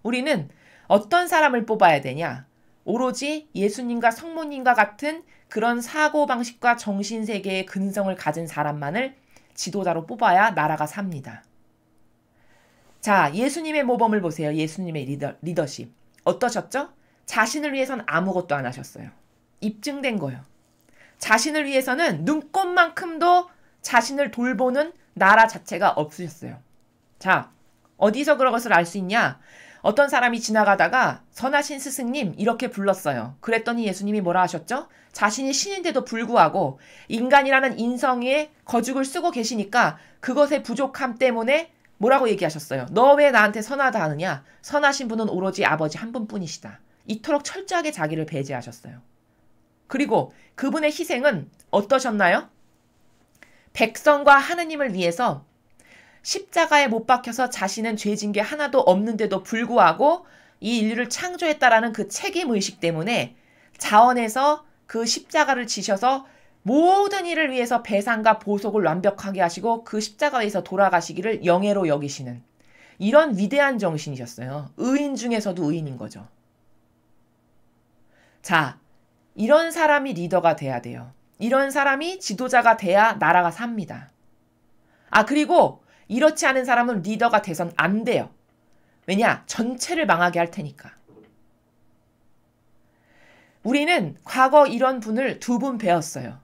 우리는 어떤 사람을 뽑아야 되냐? 오로지 예수님과 성모님과 같은 그런 사고방식과 정신세계의 근성을 가진 사람만을 지도자로 뽑아야 나라가 삽니다. 자, 예수님의 모범을 보세요. 예수님의 리더십. 어떠셨죠? 자신을 위해서는 아무것도 안 하셨어요. 입증된 거예요. 자신을 위해서는 눈꼽만큼도 자신을 돌보는 나라 자체가 없으셨어요. 자, 어디서 그런 것을 알 수 있냐? 어떤 사람이 지나가다가 선하신 스승님 이렇게 불렀어요. 그랬더니 예수님이 뭐라 하셨죠? 자신이 신인데도 불구하고 인간이라는 인성에 거죽을 쓰고 계시니까 그것의 부족함 때문에 뭐라고 얘기하셨어요? 너 왜 나한테 선하다 하느냐? 선하신 분은 오로지 아버지 한 분뿐이시다. 이토록 철저하게 자기를 배제하셨어요. 그리고 그분의 희생은 어떠셨나요? 백성과 하느님을 위해서 십자가에 못 박혀서 자신은 죄진 게 하나도 없는데도 불구하고 이 인류를 창조했다라는 그 책임의식 때문에 자원에서 그 십자가를 지셔서 모든 일을 위해서 배상과 보속을 완벽하게 하시고 그 십자가에서 돌아가시기를 영예로 여기시는 이런 위대한 정신이셨어요. 의인 중에서도 의인인 거죠. 자, 이런 사람이 리더가 돼야 돼요. 이런 사람이 지도자가 돼야 나라가 삽니다. 그리고 이렇지 않은 사람은 리더가 돼선 안 돼요. 왜냐? 전체를 망하게 할 테니까. 우리는 과거 이런 분을 두 분 배웠어요.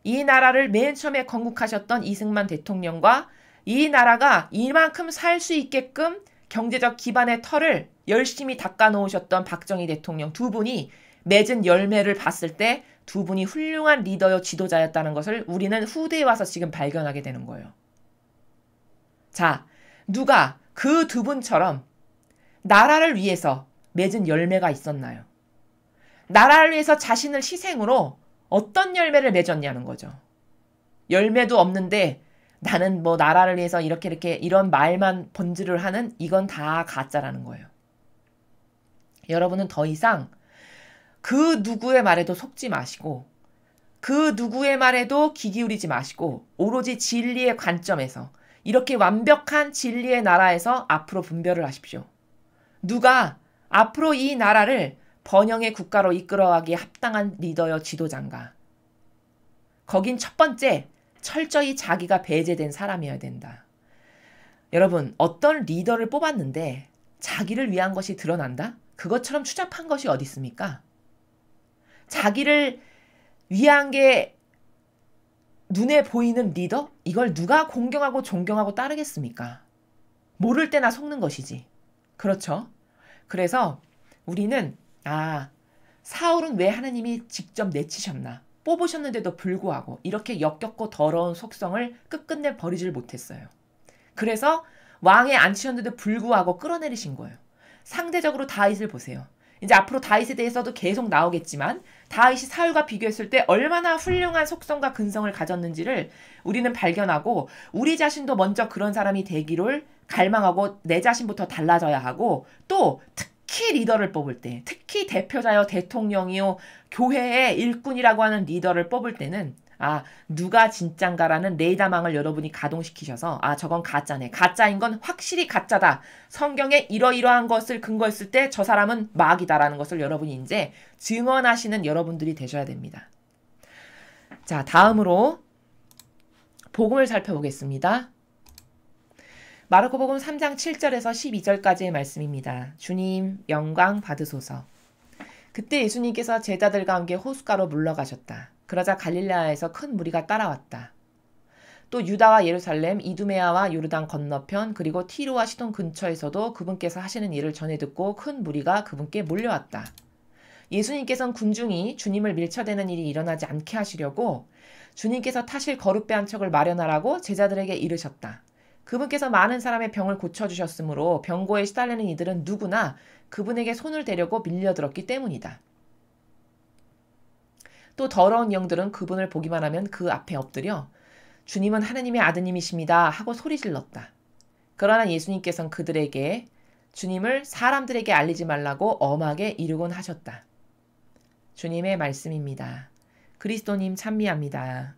이 나라를 맨 처음에 건국하셨던 이승만 대통령과 이 나라가 이만큼 살 수 있게끔 경제적 기반의 털을 열심히 닦아 놓으셨던 박정희 대통령 두 분이 맺은 열매를 봤을 때 두 분이 훌륭한 리더요 지도자였다는 것을 우리는 후대에 와서 지금 발견하게 되는 거예요. 자, 누가 그 두 분처럼 나라를 위해서 맺은 열매가 있었나요? 나라를 위해서 자신을 희생으로 어떤 열매를 맺었냐는 거죠. 열매도 없는데 나는 뭐 나라를 위해서 이렇게 이런 말만 번지를 하는 이건 다 가짜라는 거예요. 여러분은 더 이상 그 누구의 말에도 속지 마시고 그 누구의 말에도 귀 기울이지 마시고 오로지 진리의 관점에서 이렇게 완벽한 진리의 나라에서 앞으로 분별을 하십시오. 누가 앞으로 이 나라를 번영의 국가로 이끌어가기에 합당한 리더여 지도자인가? 거긴 첫 번째, 철저히 자기가 배제된 사람이어야 된다. 여러분, 어떤 리더를 뽑았는데 자기를 위한 것이 드러난다? 그것처럼 추잡한 것이 어디 있습니까? 자기를 위한 게 눈에 보이는 리더? 이걸 누가 공경하고 존경하고 따르겠습니까? 모를 때나 속는 것이지. 그렇죠? 그래서 우리는 사울은 왜 하나님이 직접 내치셨나? 뽑으셨는데도 불구하고 이렇게 역겹고 더러운 속성을 끝끝내 버리질 못했어요. 그래서 왕에 앉히셨는데도 불구하고 끌어내리신 거예요. 상대적으로 다윗을 보세요. 이제 앞으로 다윗에 대해서도 계속 나오겠지만 다윗이 사울과 비교했을 때 얼마나 훌륭한 속성과 근성을 가졌는지를 우리는 발견하고 우리 자신도 먼저 그런 사람이 되기를 갈망하고 내 자신부터 달라져야 하고 또 특히 리더를 뽑을 때 특히 대표자요 대통령이요 교회의 일꾼이라고 하는 리더를 뽑을 때는 누가 진짠가라는 레이더망을 여러분이 가동시키셔서 저건 가짜네. 가짜인 건 확실히 가짜다. 성경에 이러이러한 것을 근거했을 때 저 사람은 마귀다라는 것을 여러분이 이제 증언하시는 여러분들이 되셔야 됩니다. 자, 다음으로 복음을 살펴보겠습니다. 마르코복음 3장 7절에서 12절까지의 말씀입니다. 주님 영광 받으소서. 그때 예수님께서 제자들과 함께 호숫가로 물러가셨다. 그러자 갈릴레아에서 큰 무리가 따라왔다. 또 유다와 예루살렘, 이두메아와 요르단 건너편 그리고 티로와 시돈 근처에서도 그분께서 하시는 일을 전해 듣고 큰 무리가 그분께 몰려왔다. 예수님께서는 군중이 주님을 밀쳐대는 일이 일어나지 않게 하시려고 주님께서 타실 거룻배 한 척을 마련하라고 제자들에게 이르셨다. 그분께서 많은 사람의 병을 고쳐주셨으므로 병고에 시달리는 이들은 누구나 그분에게 손을 대려고 밀려들었기 때문이다. 또 더러운 영들은 그분을 보기만 하면 그 앞에 엎드려 주님은 하느님의 아드님이십니다 하고 소리질렀다. 그러나 예수님께서는 그들에게 주님을 사람들에게 알리지 말라고 엄하게 이르곤 하셨다. 주님의 말씀입니다. 그리스도님 찬미합니다.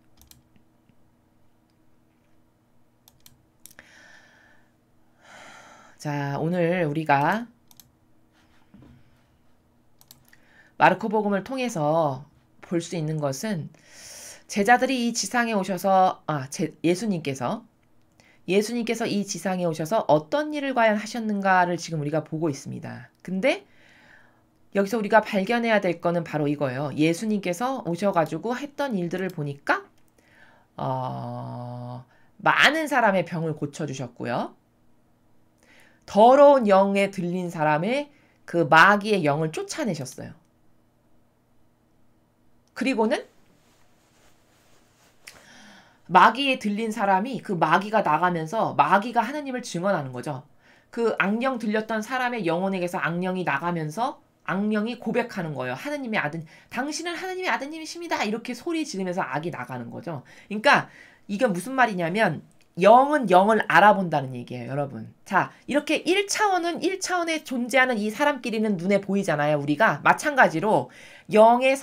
자, 오늘 우리가 마르코복음을 통해서 볼 수 있는 것은 제자들이 이 지상에 오셔서 예수님께서 이 지상에 오셔서 어떤 일을 과연 하셨는가를 지금 우리가 보고 있습니다. 근데 여기서 우리가 발견해야 될 거는 바로 이거예요. 예수님께서 오셔가지고 했던 일들을 보니까 많은 사람의 병을 고쳐주셨고요. 더러운 영에 들린 사람의 그 마귀의 영을 쫓아내셨어요. 그리고는 마귀에 들린 사람이 그 마귀가 나가면서 마귀가 하나님을 증언하는 거죠. 그 악령 들렸던 사람의 영혼에게서 악령이 나가면서 악령이 고백하는 거예요. 하나님의 아들, 당신은 하나님의 아드님이십니다. 이렇게 소리 지르면서 악이 나가는 거죠. 그러니까 이게 무슨 말이냐면 영은 영을 알아본다는 얘기예요, 여러분. 자, 이렇게 1차원은 1차원에 존재하는 이 사람끼리는 눈에 보이잖아요, 우리가. 마찬가지로 영이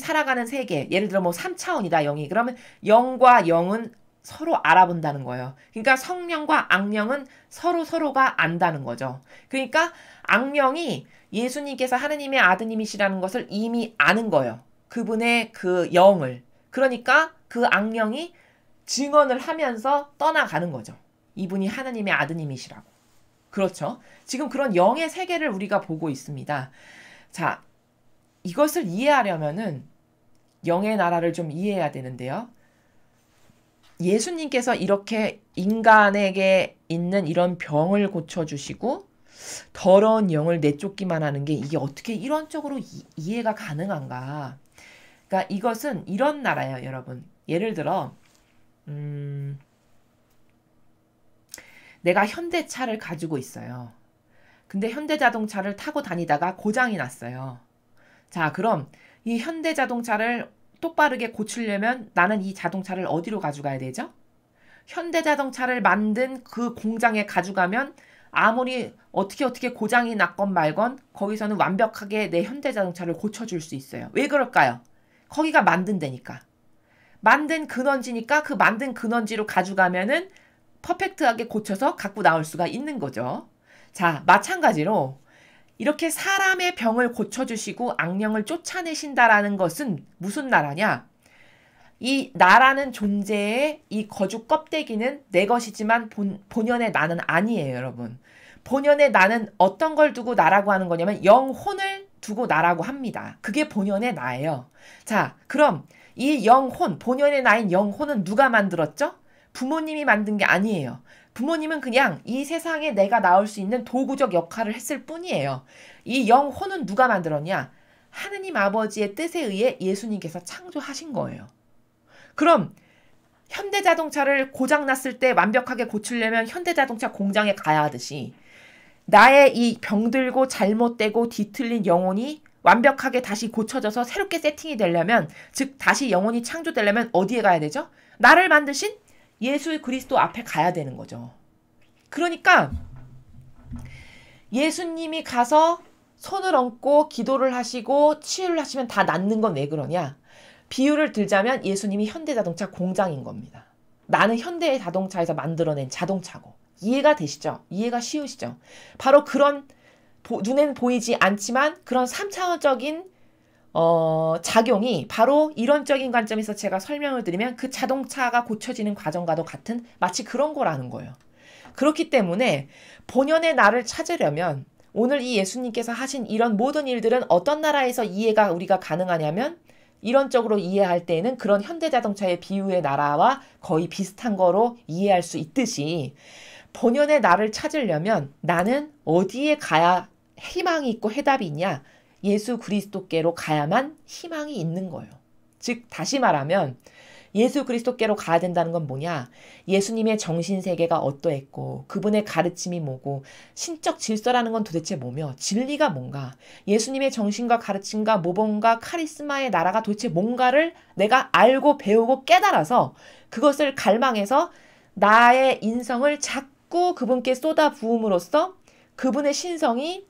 살아가는 세계, 예를 들어 뭐 3차원이다, 영이. 그러면 영과 영은 서로 알아본다는 거예요. 그러니까 성령과 악령은 서로가 안다는 거죠. 그러니까 악령이 예수님께서 하느님의 아드님이시라는 것을 이미 아는 거예요. 그분의 그 영을. 그러니까 그 악령이 증언을 하면서 떠나가는 거죠. 이분이 하나님의 아드님이시라고. 그렇죠? 지금 그런 영의 세계를 우리가 보고 있습니다. 자, 이것을 이해하려면은 영의 나라를 좀 이해해야 되는데요. 예수님께서 이렇게 인간에게 있는 이런 병을 고쳐주시고 더러운 영을 내쫓기만 하는 게 이게 어떻게 이론적으로 이해가 가능한가. 그러니까 이것은 이런 나라예요, 여러분. 예를 들어 내가 현대차를 가지고 있어요. 근데 현대자동차를 타고 다니다가 고장이 났어요. 자, 그럼 이 현대자동차를 똑바르게 고치려면 나는 이 자동차를 어디로 가져가야 되죠? 현대자동차를 만든 그 공장에 가져가면 아무리 어떻게 고장이 났건 말건 거기서는 완벽하게 내 현대자동차를 고쳐줄 수 있어요. 왜 그럴까요? 거기가 만든 데니까. 만든 근원지니까 그 만든 근원지로 가져가면은 퍼펙트하게 고쳐서 갖고 나올 수가 있는 거죠. 자, 마찬가지로 이렇게 사람의 병을 고쳐주시고 악령을 쫓아내신다라는 것은 무슨 나라냐? 이 나라는 존재의 이 거죽 껍데기는 내 것이지만 본연의 나는 아니에요, 여러분. 본연의 나는 어떤 걸 두고 나라고 하는 거냐면 영혼을 두고 나라고 합니다. 그게 본연의 나예요. 자, 그럼 이 영혼, 본연의 나인 영혼은 누가 만들었죠? 부모님이 만든 게 아니에요. 부모님은 그냥 이 세상에 내가 나올 수 있는 도구적 역할을 했을 뿐이에요. 이 영혼은 누가 만들었냐? 하느님 아버지의 뜻에 의해 예수님께서 창조하신 거예요. 그럼 현대자동차를 고장났을 때 완벽하게 고치려면 현대자동차 공장에 가야 하듯이 나의 이 병들고 잘못되고 뒤틀린 영혼이 완벽하게 다시 고쳐져서 새롭게 세팅이 되려면, 즉 다시 영혼이 창조되려면 어디에 가야 되죠? 나를 만드신 예수 그리스도 앞에 가야 되는 거죠. 그러니까 예수님이 가서 손을 얹고 기도를 하시고 치유를 하시면 다 낫는 건 왜 그러냐? 비유를 들자면 예수님이 현대자동차 공장인 겁니다. 나는 현대의 자동차에서 만들어낸 자동차고. 이해가 되시죠? 이해가 쉬우시죠? 바로 그런 눈에는 보이지 않지만 그런 3차원적인 작용이 바로 이론적인 관점에서 제가 설명을 드리면 그 자동차가 고쳐지는 과정과도 같은 마치 그런 거라는 거예요. 그렇기 때문에 본연의 나를 찾으려면 오늘 이 예수님께서 하신 이런 모든 일들은 어떤 나라에서 이해가 우리가 가능하냐면 이론적으로 이해할 때에는 그런 현대자동차의 비유의 나라와 거의 비슷한 거로 이해할 수 있듯이 본연의 나를 찾으려면 나는 어디에 가야 희망이 있고 해답이 있냐? 예수 그리스도께로 가야만 희망이 있는 거예요. 즉 다시 말하면 예수 그리스도께로 가야 된다는 건 뭐냐? 예수님의 정신세계가 어떠했고 그분의 가르침이 뭐고 신적 질서라는 건 도대체 뭐며 진리가 뭔가 예수님의 정신과 가르침과 모범과 카리스마의 나라가 도대체 뭔가를 내가 알고 배우고 깨달아서 그것을 갈망해서 나의 인성을 자꾸 그분께 쏟아 부음으로써 그분의 신성이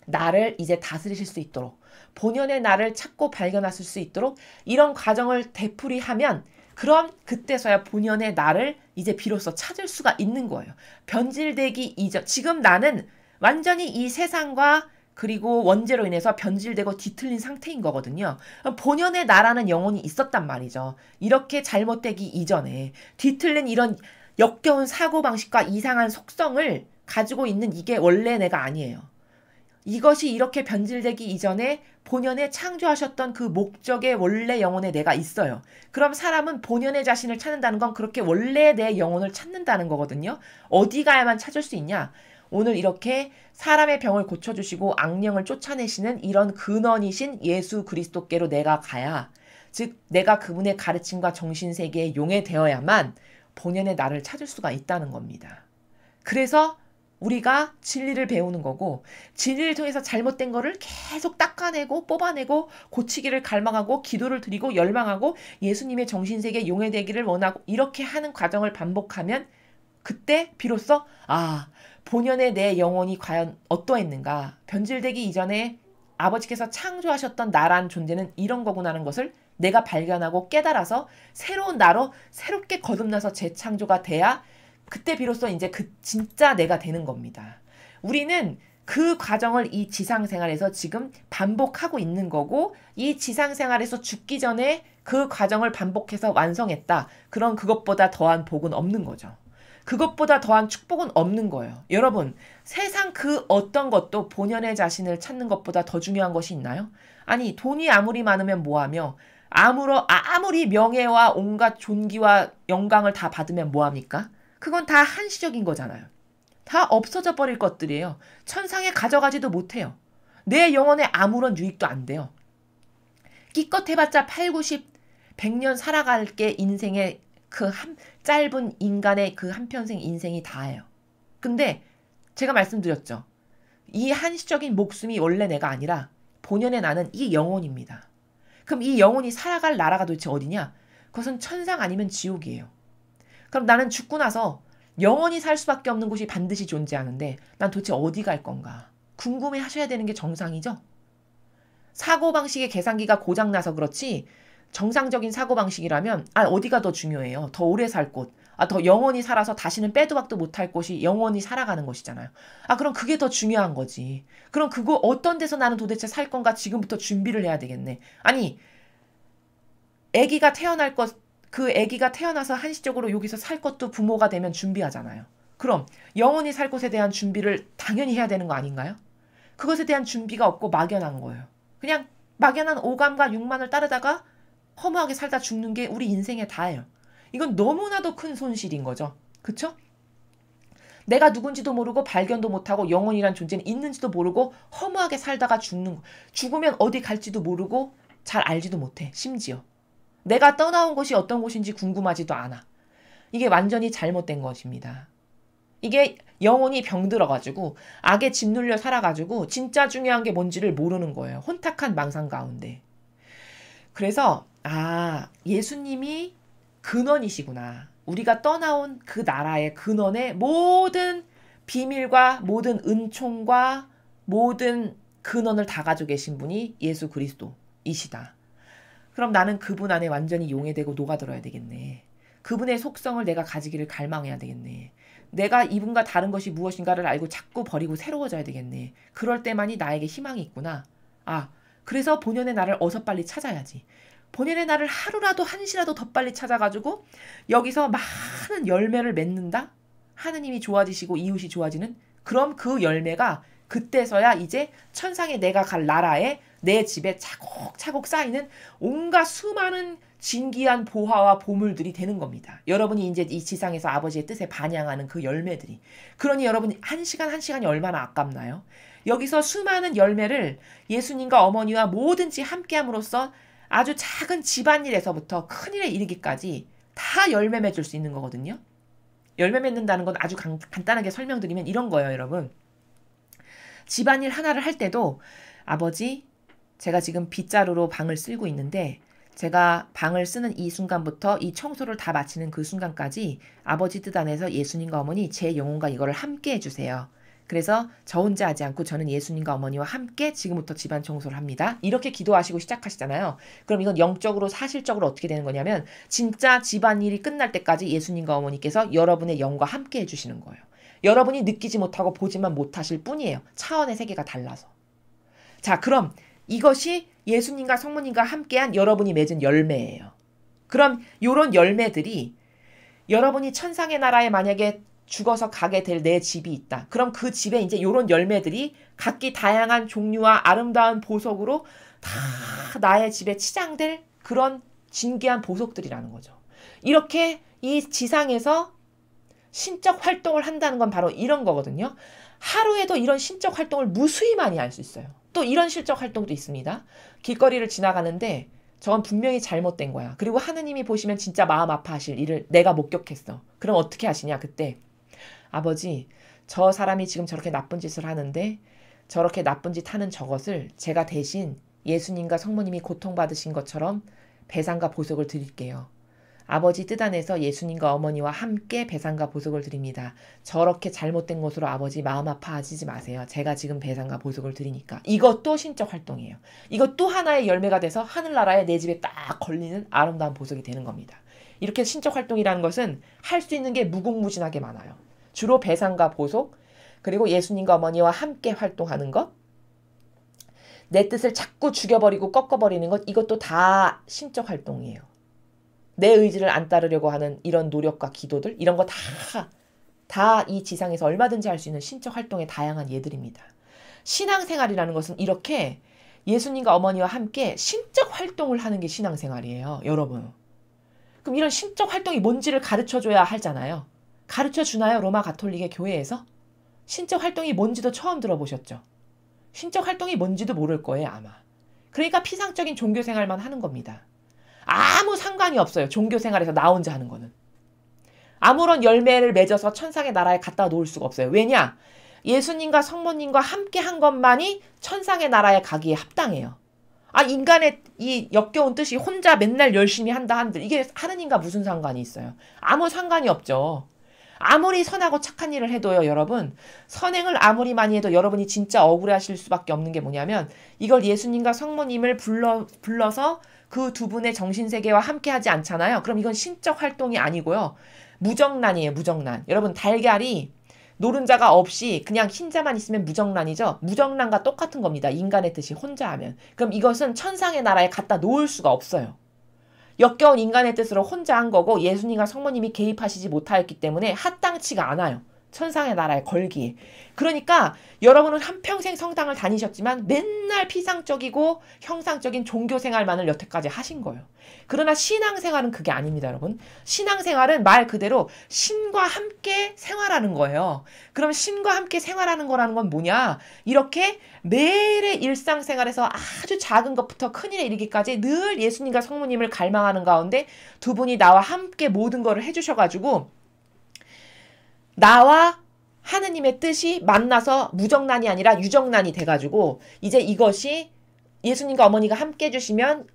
나를 이제 다스리실 수 있도록 본연의 나를 찾고 발견하실 수 있도록 이런 과정을 되풀이하면 그럼 그때서야 본연의 나를 이제 비로소 찾을 수가 있는 거예요. 변질되기 이전, 지금 나는 완전히 이 세상과 그리고 원죄로 인해서 변질되고 뒤틀린 상태인 거거든요. 본연의 나라는 영혼이 있었단 말이죠. 이렇게 잘못되기 이전에 뒤틀린 이런 역겨운 사고방식과 이상한 속성을 가지고 있는 이게 원래 내가 아니에요. 이것이 이렇게 변질되기 이전에 본연에 창조하셨던 그 목적의 원래 영혼의 내가 있어요. 그럼 사람은 본연의 자신을 찾는다는 건 그렇게 원래 내 영혼을 찾는다는 거거든요. 어디 가야만 찾을 수 있냐? 오늘 이렇게 사람의 병을 고쳐주시고 악령을 쫓아내시는 이런 근원이신 예수 그리스도께로 내가 가야, 즉 내가 그분의 가르침과 정신세계에 용해되어야만 본연의 나를 찾을 수가 있다는 겁니다. 그래서 우리가 진리를 배우는 거고 진리를 통해서 잘못된 거를 계속 닦아내고 뽑아내고 고치기를 갈망하고 기도를 드리고 열망하고 예수님의 정신세계에 용해되기를 원하고 이렇게 하는 과정을 반복하면 그때 비로소 본연의 내 영혼이 과연 어떠했는가, 변질되기 이전에 아버지께서 창조하셨던 나란 존재는 이런 거구나 하는 것을 내가 발견하고 깨달아서 새로운 나로 새롭게 거듭나서 재창조가 돼야 그때 비로소 이제 그 진짜 내가 되는 겁니다. 우리는 그 과정을 이 지상생활에서 지금 반복하고 있는 거고 이 지상생활에서 죽기 전에 그 과정을 반복해서 완성했다. 그런 그것보다 더한 복은 없는 거죠. 그것보다 더한 축복은 없는 거예요. 여러분, 세상 그 어떤 것도 본연의 자신을 찾는 것보다 더 중요한 것이 있나요? 아니, 돈이 아무리 많으면 뭐하며 아무리 명예와 온갖 존귀와 영광을 다 받으면 뭐합니까? 그건 다 한시적인 거잖아요. 다 없어져 버릴 것들이에요. 천상에 가져가지도 못해요. 내 영혼에 아무런 유익도 안 돼요. 기껏 해봤자 8, 90, 100년 살아갈 게 인생의 그 짧은 인간의 그 한평생 인생이 다예요. 근데 제가 말씀드렸죠. 이 한시적인 목숨이 원래 내가 아니라 본연의 나는 이 영혼입니다. 그럼 이 영혼이 살아갈 나라가 도대체 어디냐? 그것은 천상 아니면 지옥이에요. 그럼 나는 죽고 나서 영원히 살 수밖에 없는 곳이 반드시 존재하는데 난 도대체 어디 갈 건가? 궁금해 하셔야 되는 게 정상이죠? 사고방식의 계산기가 고장나서 그렇지 정상적인 사고방식이라면 어디가 더 중요해요? 더 오래 살 곳. 더 영원히 살아서 다시는 빼도 박도 못할 곳이 영원히 살아가는 것이잖아요. 그럼 그게 더 중요한 거지. 그럼 그거 어떤 데서 나는 도대체 살 건가 지금부터 준비를 해야 되겠네. 아니, 아기가 태어날 것 그 아기가 태어나서 한시적으로 여기서 살 것도 부모가 되면 준비하잖아요. 그럼 영원히 살 곳에 대한 준비를 당연히 해야 되는 거 아닌가요? 그것에 대한 준비가 없고 막연한 거예요. 그냥 막연한 오감과 육만을 따르다가 허무하게 살다 죽는 게 우리 인생의 다예요. 이건 너무나도 큰 손실인 거죠. 그쵸? 내가 누군지도 모르고 발견도 못하고 영혼이란 존재는 있는지도 모르고 허무하게 살다가 죽으면 어디 갈지도 모르고 잘 알지도 못해. 심지어 내가 떠나온 곳이 어떤 곳인지 궁금하지도 않아. 이게 완전히 잘못된 것입니다. 이게 영혼이 병들어가지고 악에 짓눌려 살아가지고 진짜 중요한 게 뭔지를 모르는 거예요. 혼탁한 망상 가운데. 그래서 예수님이 근원이시구나. 우리가 떠나온 그 나라의 근원의 모든 비밀과 모든 은총과 모든 근원을 다 가지고 계신 분이 예수 그리스도이시다. 그럼 나는 그분 안에 완전히 용해되고 녹아들어야 되겠네. 그분의 속성을 내가 가지기를 갈망해야 되겠네. 내가 이분과 다른 것이 무엇인가를 알고 자꾸 버리고 새로워져야 되겠네. 그럴 때만이 나에게 희망이 있구나. 그래서 본연의 나를 어서 빨리 찾아야지. 본연의 나를 하루라도 한시라도 더 빨리 찾아가지고 여기서 많은 열매를 맺는다? 하느님이 좋아지시고 이웃이 좋아지는? 그럼 그 열매가 그때서야 이제 천상의 내가 갈 나라에 내 집에 차곡차곡 쌓이는 온갖 수많은 진귀한 보화와 보물들이 되는 겁니다. 여러분이 이제 이 지상에서 아버지의 뜻에 반영하는 그 열매들이. 그러니 여러분 한 시간이 얼마나 아깝나요? 여기서 수많은 열매를 예수님과 어머니와 뭐든지 함께함으로써 아주 작은 집안일에서부터 큰일에 이르기까지 다 열매 맺을 수 있는 거거든요. 열매 맺는다는 건 아주 간단하게 설명드리면 이런 거예요, 여러분. 집안일 하나를 할 때도 아버지, 제가 지금 빗자루로 방을 쓸고 있는데 제가 방을 쓰는 이 순간부터 이 청소를 다 마치는 그 순간까지 아버지 뜻 안에서 예수님과 어머니 제 영혼과 이거를 함께 해주세요. 그래서 저 혼자 하지 않고 저는 예수님과 어머니와 함께 지금부터 집안 청소를 합니다. 이렇게 기도하시고 시작하시잖아요. 그럼 이건 영적으로 사실적으로 어떻게 되는 거냐면 진짜 집안일이 끝날 때까지 예수님과 어머니께서 여러분의 영과 함께 해주시는 거예요. 여러분이 느끼지 못하고 보지만 못하실 뿐이에요. 차원의 세계가 달라서. 자, 그럼 이것이 예수님과 성모님과 함께한 여러분이 맺은 열매예요. 그럼 이런 열매들이 여러분이 천상의 나라에 만약에 죽어서 가게 될 내 집이 있다. 그럼 그 집에 이제 이런 열매들이 각기 다양한 종류와 아름다운 보석으로 다 나의 집에 치장될 그런 진귀한 보석들이라는 거죠. 이렇게 이 지상에서 신적 활동을 한다는 건 바로 이런 거거든요. 하루에도 이런 신적 활동을 무수히 많이 할 수 있어요. 또 이런 실적 활동도 있습니다. 길거리를 지나가는데 저건 분명히 잘못된 거야. 그리고 하느님이 보시면 진짜 마음 아파하실 일을 내가 목격했어. 그럼 어떻게 하시냐 그때. 아버지, 저 사람이 지금 저렇게 나쁜 짓을 하는데 저렇게 나쁜 짓 하는 저것을 제가 대신 예수님과 성모님이 고통받으신 것처럼 배상과 보석을 드릴게요. 아버지 뜻 안에서 예수님과 어머니와 함께 배상과 보석을 드립니다. 저렇게 잘못된 것으로 아버지 마음 아파하시지 마세요. 제가 지금 배상과 보석을 드리니까. 이것도 신적 활동이에요. 이것도 하나의 열매가 돼서 하늘나라에 내 집에 딱 걸리는 아름다운 보석이 되는 겁니다. 이렇게 신적 활동이라는 것은 할 수 있는 게 무궁무진하게 많아요. 주로 배상과 보석, 그리고 예수님과 어머니와 함께 활동하는 것, 내 뜻을 자꾸 죽여버리고 꺾어버리는 것, 이것도 다 신적 활동이에요. 내 의지를 안 따르려고 하는 이런 노력과 기도들, 이런 거 다 이 지상에서 얼마든지 할 수 있는 신적 활동의 다양한 예들입니다. 신앙생활이라는 것은 이렇게 예수님과 어머니와 함께 신적 활동을 하는 게 신앙생활이에요, 여러분. 그럼 이런 신적 활동이 뭔지를 가르쳐줘야 하잖아요. 가르쳐주나요, 로마 가톨릭의 교회에서? 신적 활동이 뭔지도 처음 들어보셨죠? 신적 활동이 뭔지도 모를 거예요, 아마. 그러니까 피상적인 종교생활만 하는 겁니다. 아무 상관이 없어요. 종교생활에서 나 혼자 하는 거는. 아무런 열매를 맺어서 천상의 나라에 갖다 놓을 수가 없어요. 왜냐? 예수님과 성모님과 함께 한 것만이 천상의 나라에 가기에 합당해요. 인간의 이 역겨운 뜻이 혼자 맨날 열심히 한다 한들 이게 하느님과 무슨 상관이 있어요? 아무 상관이 없죠. 아무리 선하고 착한 일을 해도요, 여러분. 선행을 아무리 많이 해도 여러분이 진짜 억울해하실 수밖에 없는 게 뭐냐면 이걸 예수님과 성모님을 불러서 그 두 분의 정신세계와 함께하지 않잖아요. 그럼 이건 신적 활동이 아니고요. 무정란이에요. 무정란. 여러분 달걀이 노른자가 없이 그냥 흰자만 있으면 무정란이죠. 무정란과 똑같은 겁니다. 인간의 뜻이 혼자 하면. 그럼 이것은 천상의 나라에 갖다 놓을 수가 없어요. 역겨운 인간의 뜻으로 혼자 한 거고 예수님과 성모님이 개입하시지 못하였기 때문에 합당치가 않아요. 천상의 나라에 걸기에. 그러니까 여러분은 한평생 성당을 다니셨지만 맨날 피상적이고 형상적인 종교생활만을 여태까지 하신 거예요. 그러나 신앙생활은 그게 아닙니다, 여러분. 신앙생활은 말 그대로 신과 함께 생활하는 거예요. 그럼 신과 함께 생활하는 거라는 건 뭐냐? 이렇게 매일의 일상생활에서 아주 작은 것부터 큰일에 이르기까지 늘 예수님과 성모님을 갈망하는 가운데 두 분이 나와 함께 모든 거를 해주셔가지고 나와 하느님의 뜻이 만나서 무정란이 아니라 유정란이 돼가지고 이제 이것이 예수님과 어머니가 함께 해주시면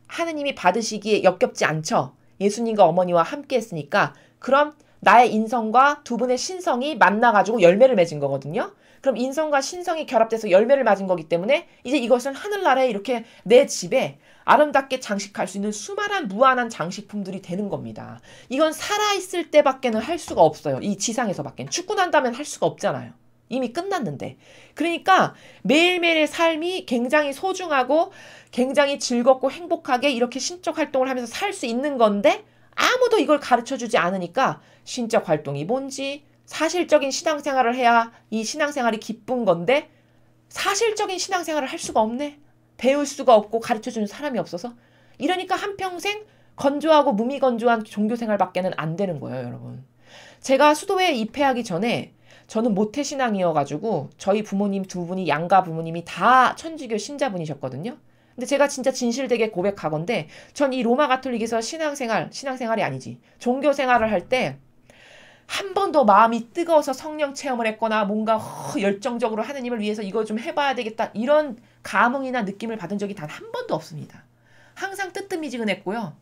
하느님이 받으시기에 역겹지 않죠. 예수님과 어머니와 함께 했으니까. 그럼 나의 인성과 두 분의 신성이 만나가지고 열매를 맺은 거거든요. 그럼 인성과 신성이 결합돼서 열매를 맞은 거기 때문에 이제 이것은 하늘나라에 이렇게 내 집에 아름답게 장식할 수 있는 수많은 무한한 장식품들이 되는 겁니다. 이건 살아있을 때밖에는 할 수가 없어요. 이 지상에서밖에는. 죽고 난다면 할 수가 없잖아요. 이미 끝났는데. 그러니까 매일매일의 삶이 굉장히 소중하고 굉장히 즐겁고 행복하게 이렇게 신적 활동을 하면서 살 수 있는 건데 아무도 이걸 가르쳐주지 않으니까 신적 활동이 뭔지 사실적인 신앙생활을 해야 이 신앙생활이 기쁜 건데 사실적인 신앙생활을 할 수가 없네. 배울 수가 없고 가르쳐주는 사람이 없어서. 이러니까 한평생 건조하고 무미건조한 종교생활밖에는 안 되는 거예요, 여러분. 제가 수도회에 입회하기 전에 저는 모태신앙이어가지고 저희 부모님 두 분이 양가 부모님이 다 천주교 신자분이셨거든요. 근데 제가 진짜 진실되게 고백하건대 전 이 로마 가톨릭에서 신앙생활이 아니지. 종교생활을 할 때 한 번도 마음이 뜨거워서 성령 체험을 했거나 뭔가 열정적으로 하느님을 위해서 이거 좀 해봐야 되겠다 이런 감흥이나 느낌을 받은 적이 단 한 번도 없습니다. 항상 뜨뜻미지근했고요.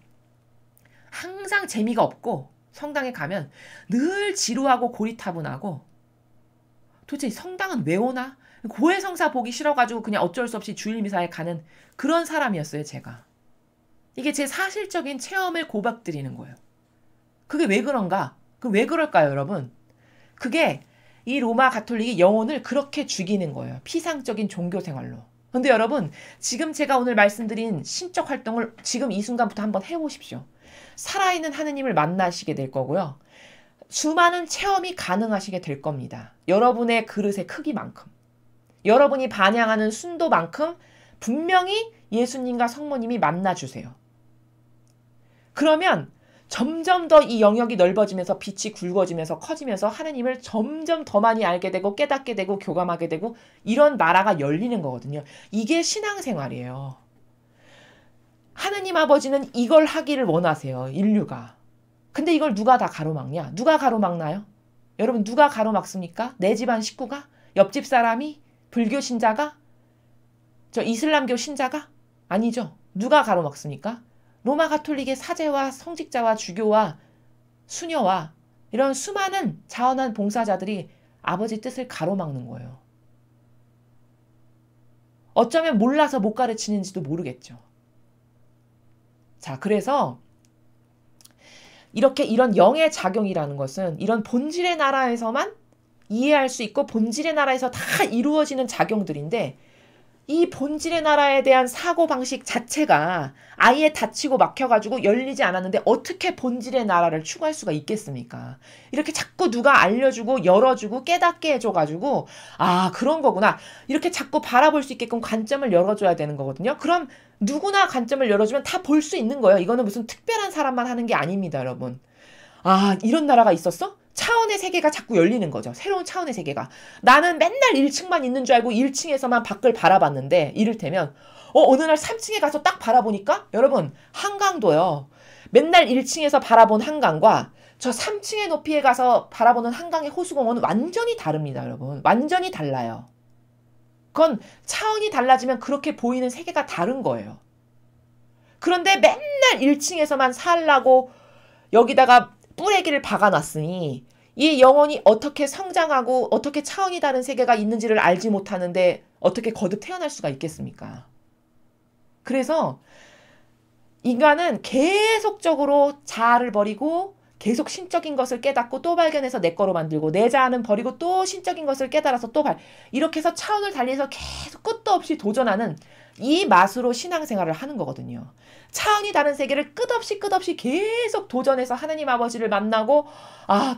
항상 재미가 없고 성당에 가면 늘 지루하고 고리타분하고 도대체 성당은 왜 오나? 고해성사 보기 싫어가지고 그냥 어쩔 수 없이 주일미사에 가는 그런 사람이었어요, 제가. 이게 제 사실적인 체험을 고백드리는 거예요. 그게 왜 그런가? 그 왜 그럴까요, 여러분? 그게 이 로마 가톨릭이 영혼을 그렇게 죽이는 거예요. 피상적인 종교생활로. 근데 여러분, 지금 제가 오늘 말씀드린 신적 활동을 지금 이 순간부터 한번 해보십시오. 살아있는 하느님을 만나시게 될 거고요. 수많은 체험이 가능하시게 될 겁니다. 여러분의 그릇의 크기만큼. 여러분이 반향하는 순도만큼 분명히 예수님과 성모님이 만나주세요. 그러면 점점 더 이 영역이 넓어지면서 빛이 굵어지면서 커지면서 하느님을 점점 더 많이 알게 되고 깨닫게 되고 교감하게 되고 이런 나라가 열리는 거거든요. 이게 신앙생활이에요. 하느님 아버지는 이걸 하기를 원하세요. 인류가. 근데 이걸 누가 다 가로막냐? 누가 가로막나요? 여러분 누가 가로막습니까? 내 집안 식구가? 옆집 사람이? 불교 신자가? 저 이슬람교 신자가? 아니죠. 누가 가로막습니까? 로마 가톨릭의 사제와 성직자와 주교와 수녀와 이런 수많은 자원한 봉사자들이 아버지 뜻을 가로막는 거예요. 어쩌면 몰라서 못 가르치는지도 모르겠죠. 자, 그래서 이렇게 이런 영의 작용이라는 것은 이런 본질의 나라에서만 이해할 수 있고 본질의 나라에서 다 이루어지는 작용들인데 이 본질의 나라에 대한 사고방식 자체가 아예 닫히고 막혀가지고 열리지 않았는데 어떻게 본질의 나라를 추구할 수가 있겠습니까? 이렇게 자꾸 누가 알려주고 열어주고 깨닫게 해줘가지고 아 그런 거구나 이렇게 자꾸 바라볼 수 있게끔 관점을 열어줘야 되는 거거든요. 그럼 누구나 관점을 열어주면 다 볼 수 있는 거예요. 이거는 무슨 특별한 사람만 하는 게 아닙니다, 여러분. 아 이런 나라가 있었어? 차원의 세계가 자꾸 열리는 거죠. 새로운 차원의 세계가. 나는 맨날 1층만 있는 줄 알고 1층에서만 밖을 바라봤는데 이를테면 어느 날 3층에 가서 딱 바라보니까 여러분 한강도요. 맨날 1층에서 바라본 한강과 저 3층의 높이에 가서 바라보는 한강의 호수공원은 완전히 다릅니다. 여러분. 완전히 달라요. 그건 차원이 달라지면 그렇게 보이는 세계가 다른 거예요. 그런데 맨날 1층에서만 살라고 여기다가 뿌레기를 박아놨으니 이 영혼이 어떻게 성장하고 어떻게 차원이 다른 세계가 있는지를 알지 못하는데 어떻게 거듭 태어날 수가 있겠습니까? 그래서 인간은 계속적으로 자아를 버리고 계속 신적인 것을 깨닫고 또 발견해서 내 거로 만들고 내 자아는 버리고 또 신적인 것을 깨달아서 이렇게 해서 차원을 달리해서 계속 끝도 없이 도전하는 이 맛으로 신앙생활을 하는 거거든요. 차원이 다른 세계를 끝없이 계속 도전해서 하느님 아버지를 만나고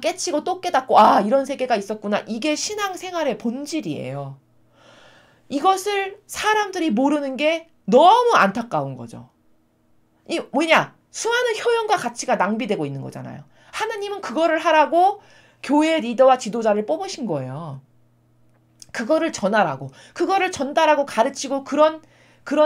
깨치고 또 깨닫고 이런 세계가 있었구나. 이게 신앙생활의 본질이에요. 이것을 사람들이 모르는 게 너무 안타까운 거죠. 이 뭐냐? 수많은 효용과 가치가 낭비되고 있는 거잖아요. 하나님은 그거를 하라고 교회 리더와 지도자를 뽑으신 거예요. 그거를 전하라고, 그거를 전달하고 가르치고 그런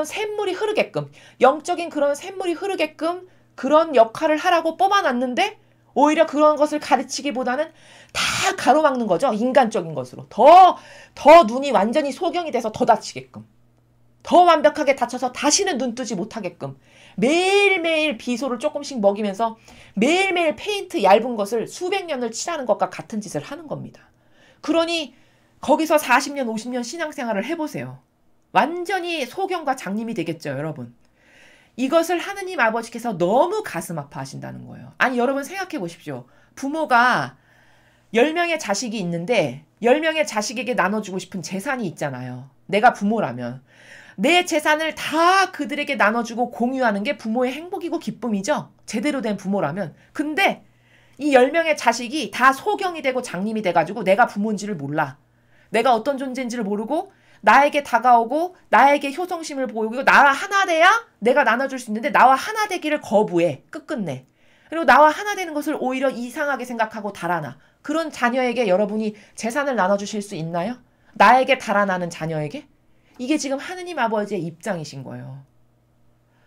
샘물이 흐르게끔, 영적인 그런 샘물이 흐르게끔 그런 역할을 하라고 뽑아놨는데 오히려 그런 것을 가르치기보다는 다 가로막는 거죠. 인간적인 것으로. 더 눈이 완전히 소경이 돼서 더 다치게끔. 더 완벽하게 다쳐서 다시는 눈 뜨지 못하게끔 매일매일 비소를 조금씩 먹이면서 매일매일 페인트 얇은 것을 수백 년을 칠하는 것과 같은 짓을 하는 겁니다. 그러니 거기서 40년, 50년 신앙생활을 해보세요. 완전히 소경과 장님이 되겠죠, 여러분. 이것을 하느님 아버지께서 너무 가슴 아파하신다는 거예요. 아니, 여러분 생각해 보십시오. 부모가 10명의 자식이 있는데 10명의 자식에게 나눠주고 싶은 재산이 있잖아요. 내가 부모라면. 내 재산을 다 그들에게 나눠주고 공유하는 게 부모의 행복이고 기쁨이죠. 제대로 된 부모라면. 근데 이 10명의 자식이 다 소경이 되고 장님이 돼가지고 내가 부모인지를 몰라. 내가 어떤 존재인지를 모르고 나에게 다가오고 나에게 효성심을 보이고 나와 하나 돼야 내가 나눠줄 수 있는데 나와 하나 되기를 거부해. 끝끝내. 그리고 나와 하나 되는 것을 오히려 이상하게 생각하고 달아나. 그런 자녀에게 여러분이 재산을 나눠주실 수 있나요? 나에게 달아나는 자녀에게? 이게 지금 하느님 아버지의 입장이신 거예요.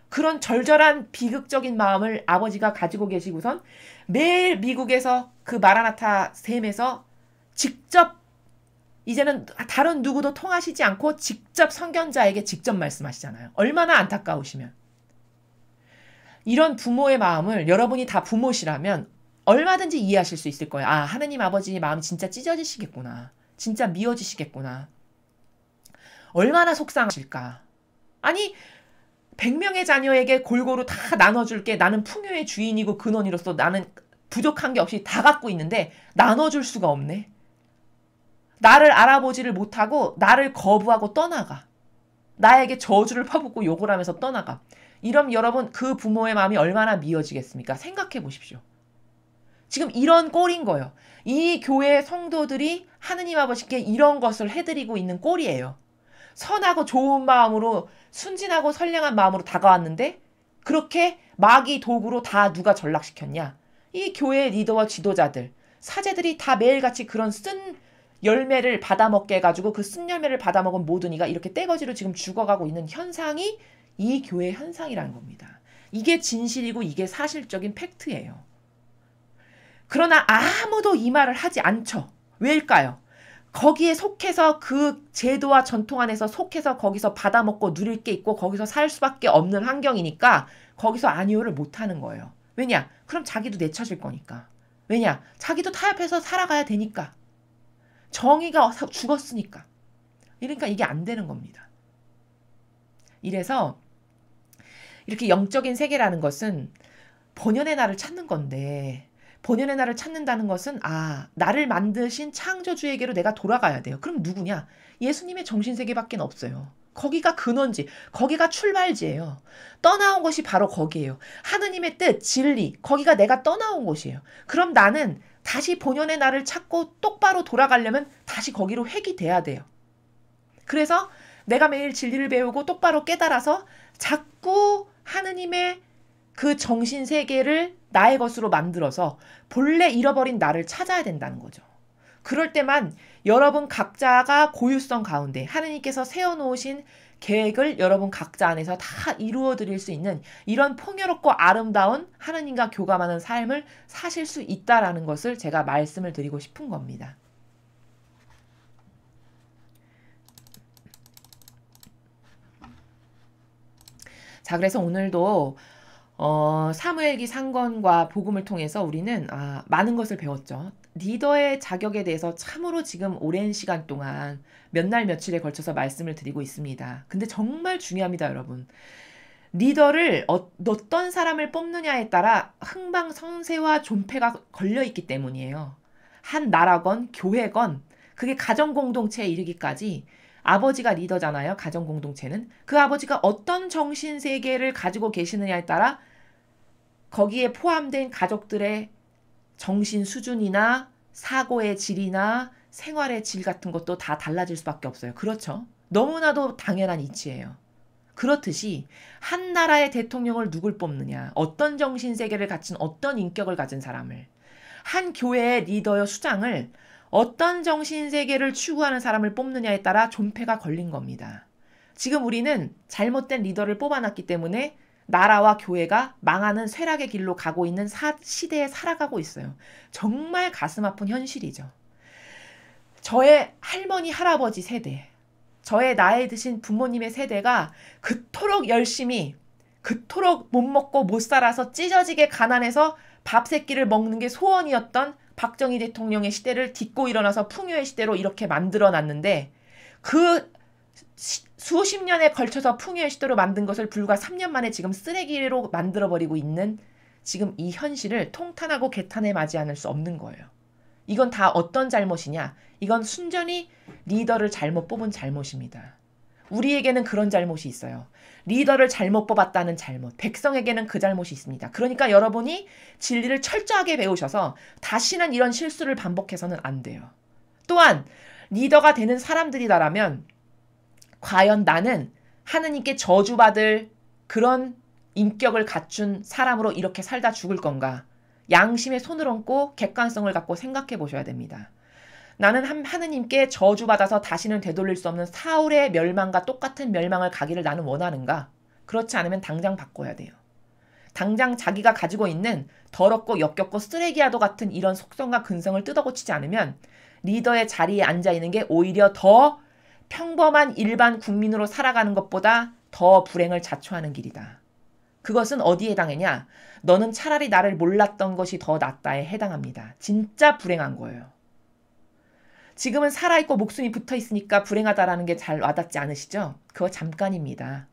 그런 절절한 비극적인 마음을 아버지가 가지고 계시고선 매일 미국에서 그 마라나타 샘에서 직접 이제는 다른 누구도 통하시지 않고 직접 선견자에게 직접 말씀하시잖아요. 얼마나 안타까우시면. 이런 부모의 마음을 여러분이 다 부모시라면 얼마든지 이해하실 수 있을 거예요. 하느님 아버지의 마음이 진짜 찢어지시겠구나. 진짜 미워지시겠구나. 얼마나 속상하실까. 아니 100명의 자녀에게 골고루 다 나눠줄게. 나는 풍요의 주인이고 근원이로서 나는 부족한 게 없이 다 갖고 있는데 나눠줄 수가 없네. 나를 알아보지를 못하고 나를 거부하고 떠나가. 나에게 저주를 퍼붓고 욕을 하면서 떠나가. 이러면 여러분 그 부모의 마음이 얼마나 미워지겠습니까? 생각해 보십시오. 지금 이런 꼴인 거예요. 이 교회 성도들이 하느님 아버지께 이런 것을 해드리고 있는 꼴이에요. 선하고 좋은 마음으로 순진하고 선량한 마음으로 다가왔는데 그렇게 마귀 도구로 다 누가 전락시켰냐? 이 교회 리더와 지도자들, 사제들이 다 매일같이 그런 쓴 열매를 받아먹게 해가지고 그 쓴 열매를 받아먹은 모든 이가 이렇게 떼거지로 지금 죽어가고 있는 현상이 이 교회의 현상이라는 겁니다. 이게 진실이고 이게 사실적인 팩트예요. 그러나 아무도 이 말을 하지 않죠. 왜일까요? 거기에 속해서 그 제도와 전통 안에서 속해서 거기서 받아먹고 누릴 게 있고 거기서 살 수밖에 없는 환경이니까 거기서 아니오를 못하는 거예요. 왜냐? 그럼 자기도 내쳐질 거니까. 왜냐? 자기도 타협해서 살아가야 되니까. 정의가 죽었으니까. 그러니까 이게 안 되는 겁니다. 이래서 이렇게 영적인 세계라는 것은 본연의 나를 찾는 건데 본연의 나를 찾는다는 것은 나를 만드신 창조주에게로 내가 돌아가야 돼요. 그럼 누구냐? 예수님의 정신세계밖에 없어요. 거기가 근원지, 거기가 출발지예요. 떠나온 것이 바로 거기예요. 하느님의 뜻, 진리, 거기가 내가 떠나온 곳이에요. 그럼 나는 다시 본연의 나를 찾고 똑바로 돌아가려면 다시 거기로 회귀돼야 돼요. 그래서 내가 매일 진리를 배우고 똑바로 깨달아서 자꾸 하느님의 그 정신세계를 나의 것으로 만들어서 본래 잃어버린 나를 찾아야 된다는 거죠. 그럴 때만 여러분 각자가 고유성 가운데 하느님께서 세워놓으신 계획을 여러분 각자 안에서 다 이루어 드릴 수 있는 이런 풍요롭고 아름다운 하느님과 교감하는 삶을 사실 수 있다라는 것을 제가 말씀을 드리고 싶은 겁니다. 자, 그래서 오늘도 사무엘기 상건과 복음을 통해서 우리는 많은 것을 배웠죠. 리더의 자격에 대해서 참으로 지금 오랜 시간 동안 몇 날 며칠에 걸쳐서 말씀을 드리고 있습니다. 근데 정말 중요합니다, 여러분. 리더를 어떤 사람을 뽑느냐에 따라 흥망성쇠와 존폐가 걸려있기 때문이에요. 한 나라건 교회건 그게 가정공동체에 이르기까지 아버지가 리더잖아요. 가정공동체는. 그 아버지가 어떤 정신세계를 가지고 계시느냐에 따라 거기에 포함된 가족들의 정신 수준이나 사고의 질이나 생활의 질 같은 것도 다 달라질 수밖에 없어요. 그렇죠? 너무나도 당연한 이치예요. 그렇듯이 한 나라의 대통령을 누굴 뽑느냐, 어떤 정신세계를 갖춘 어떤 인격을 가진 사람을, 한 교회의 리더여 수장을 어떤 정신세계를 추구하는 사람을 뽑느냐에 따라 존폐가 걸린 겁니다. 지금 우리는 잘못된 리더를 뽑아놨기 때문에 나라와 교회가 망하는 쇠락의 길로 가고 있는 시대에 살아가고 있어요. 정말 가슴 아픈 현실이죠. 저의 할머니, 할아버지 세대, 저의 나이 드신 부모님의 세대가 그토록 열심히, 그토록 못 먹고 못 살아서 찢어지게 가난해서 밥 세 끼를 먹는 게 소원이었던 박정희 대통령의 시대를 딛고 일어나서 풍요의 시대로 이렇게 만들어놨는데 그 수십 년에 걸쳐서 풍요의 시대로 만든 것을 불과 3년 만에 지금 쓰레기로 만들어버리고 있는 지금 이 현실을 통탄하고 개탄에 맞이 않을 수 없는 거예요. 이건 다 어떤 잘못이냐? 이건 순전히 리더를 잘못 뽑은 잘못입니다. 우리에게는 그런 잘못이 있어요. 리더를 잘못 뽑았다는 잘못. 백성에게는 그 잘못이 있습니다. 그러니까 여러분이 진리를 철저하게 배우셔서 다시는 이런 실수를 반복해서는 안 돼요. 또한 리더가 되는 사람들이다라면 과연 나는 하느님께 저주받을 그런 인격을 갖춘 사람으로 이렇게 살다 죽을 건가? 양심의 손을 얹고 객관성을 갖고 생각해 보셔야 됩니다. 나는 하느님께 저주받아서 다시는 되돌릴 수 없는 사울의 멸망과 똑같은 멸망을 가기를 나는 원하는가? 그렇지 않으면 당장 바꿔야 돼요. 당장 자기가 가지고 있는 더럽고 역겹고 쓰레기와도 같은 이런 속성과 근성을 뜯어고치지 않으면 리더의 자리에 앉아있는 게 오히려 더 평범한 일반 국민으로 살아가는 것보다 더 불행을 자초하는 길이다. 그것은 어디에 해당하냐? 너는 차라리 나를 몰랐던 것이 더 낫다에 해당합니다. 진짜 불행한 거예요. 지금은 살아있고 목숨이 붙어있으니까 불행하다라는 게 잘 와닿지 않으시죠? 그거 잠깐입니다.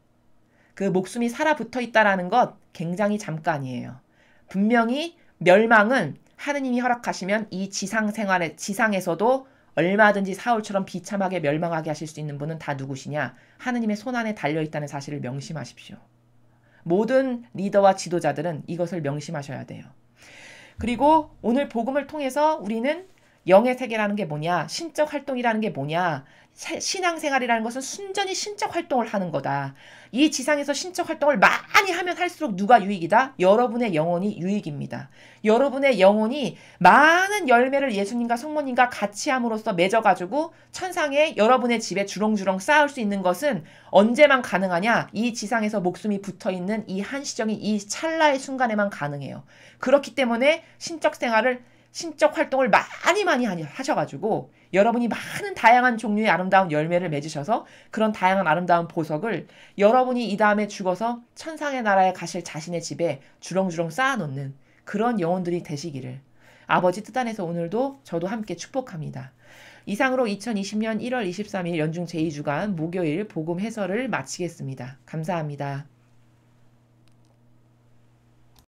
그 목숨이 살아 붙어있다라는 것 굉장히 잠깐이에요. 분명히 멸망은 하느님이 허락하시면 이 지상에서도 얼마든지 사울처럼 비참하게 멸망하게 하실 수 있는 분은 다 누구시냐? 하느님의 손안에 달려있다는 사실을 명심하십시오. 모든 리더와 지도자들은 이것을 명심하셔야 돼요. 그리고 오늘 복음을 통해서 우리는 영의 세계라는 게 뭐냐? 신적 활동이라는 게 뭐냐? 신앙생활이라는 것은 순전히 신적 활동을 하는 거다. 이 지상에서 신적 활동을 많이 하면 할수록 누가 유익이다? 여러분의 영혼이 유익입니다. 여러분의 영혼이 많은 열매를 예수님과 성모님과 같이 함으로써 맺어가지고 천상에 여러분의 집에 주렁주렁 쌓을 수 있는 것은 언제만 가능하냐? 이 지상에서 목숨이 붙어있는 이 한시적인 이 찰나의 순간에만 가능해요. 그렇기 때문에 신적 활동을 많이 하셔가지고 여러분이 많은 다양한 종류의 아름다운 열매를 맺으셔서 그런 다양한 아름다운 보석을 여러분이 이 다음에 죽어서 천상의 나라에 가실 자신의 집에 주렁주렁 쌓아놓는 그런 영혼들이 되시기를 아버지 뜻 안에서 오늘도 저도 함께 축복합니다. 이상으로 2020년 1월 23일 연중 제2주간 목요일 복음 해설을 마치겠습니다. 감사합니다.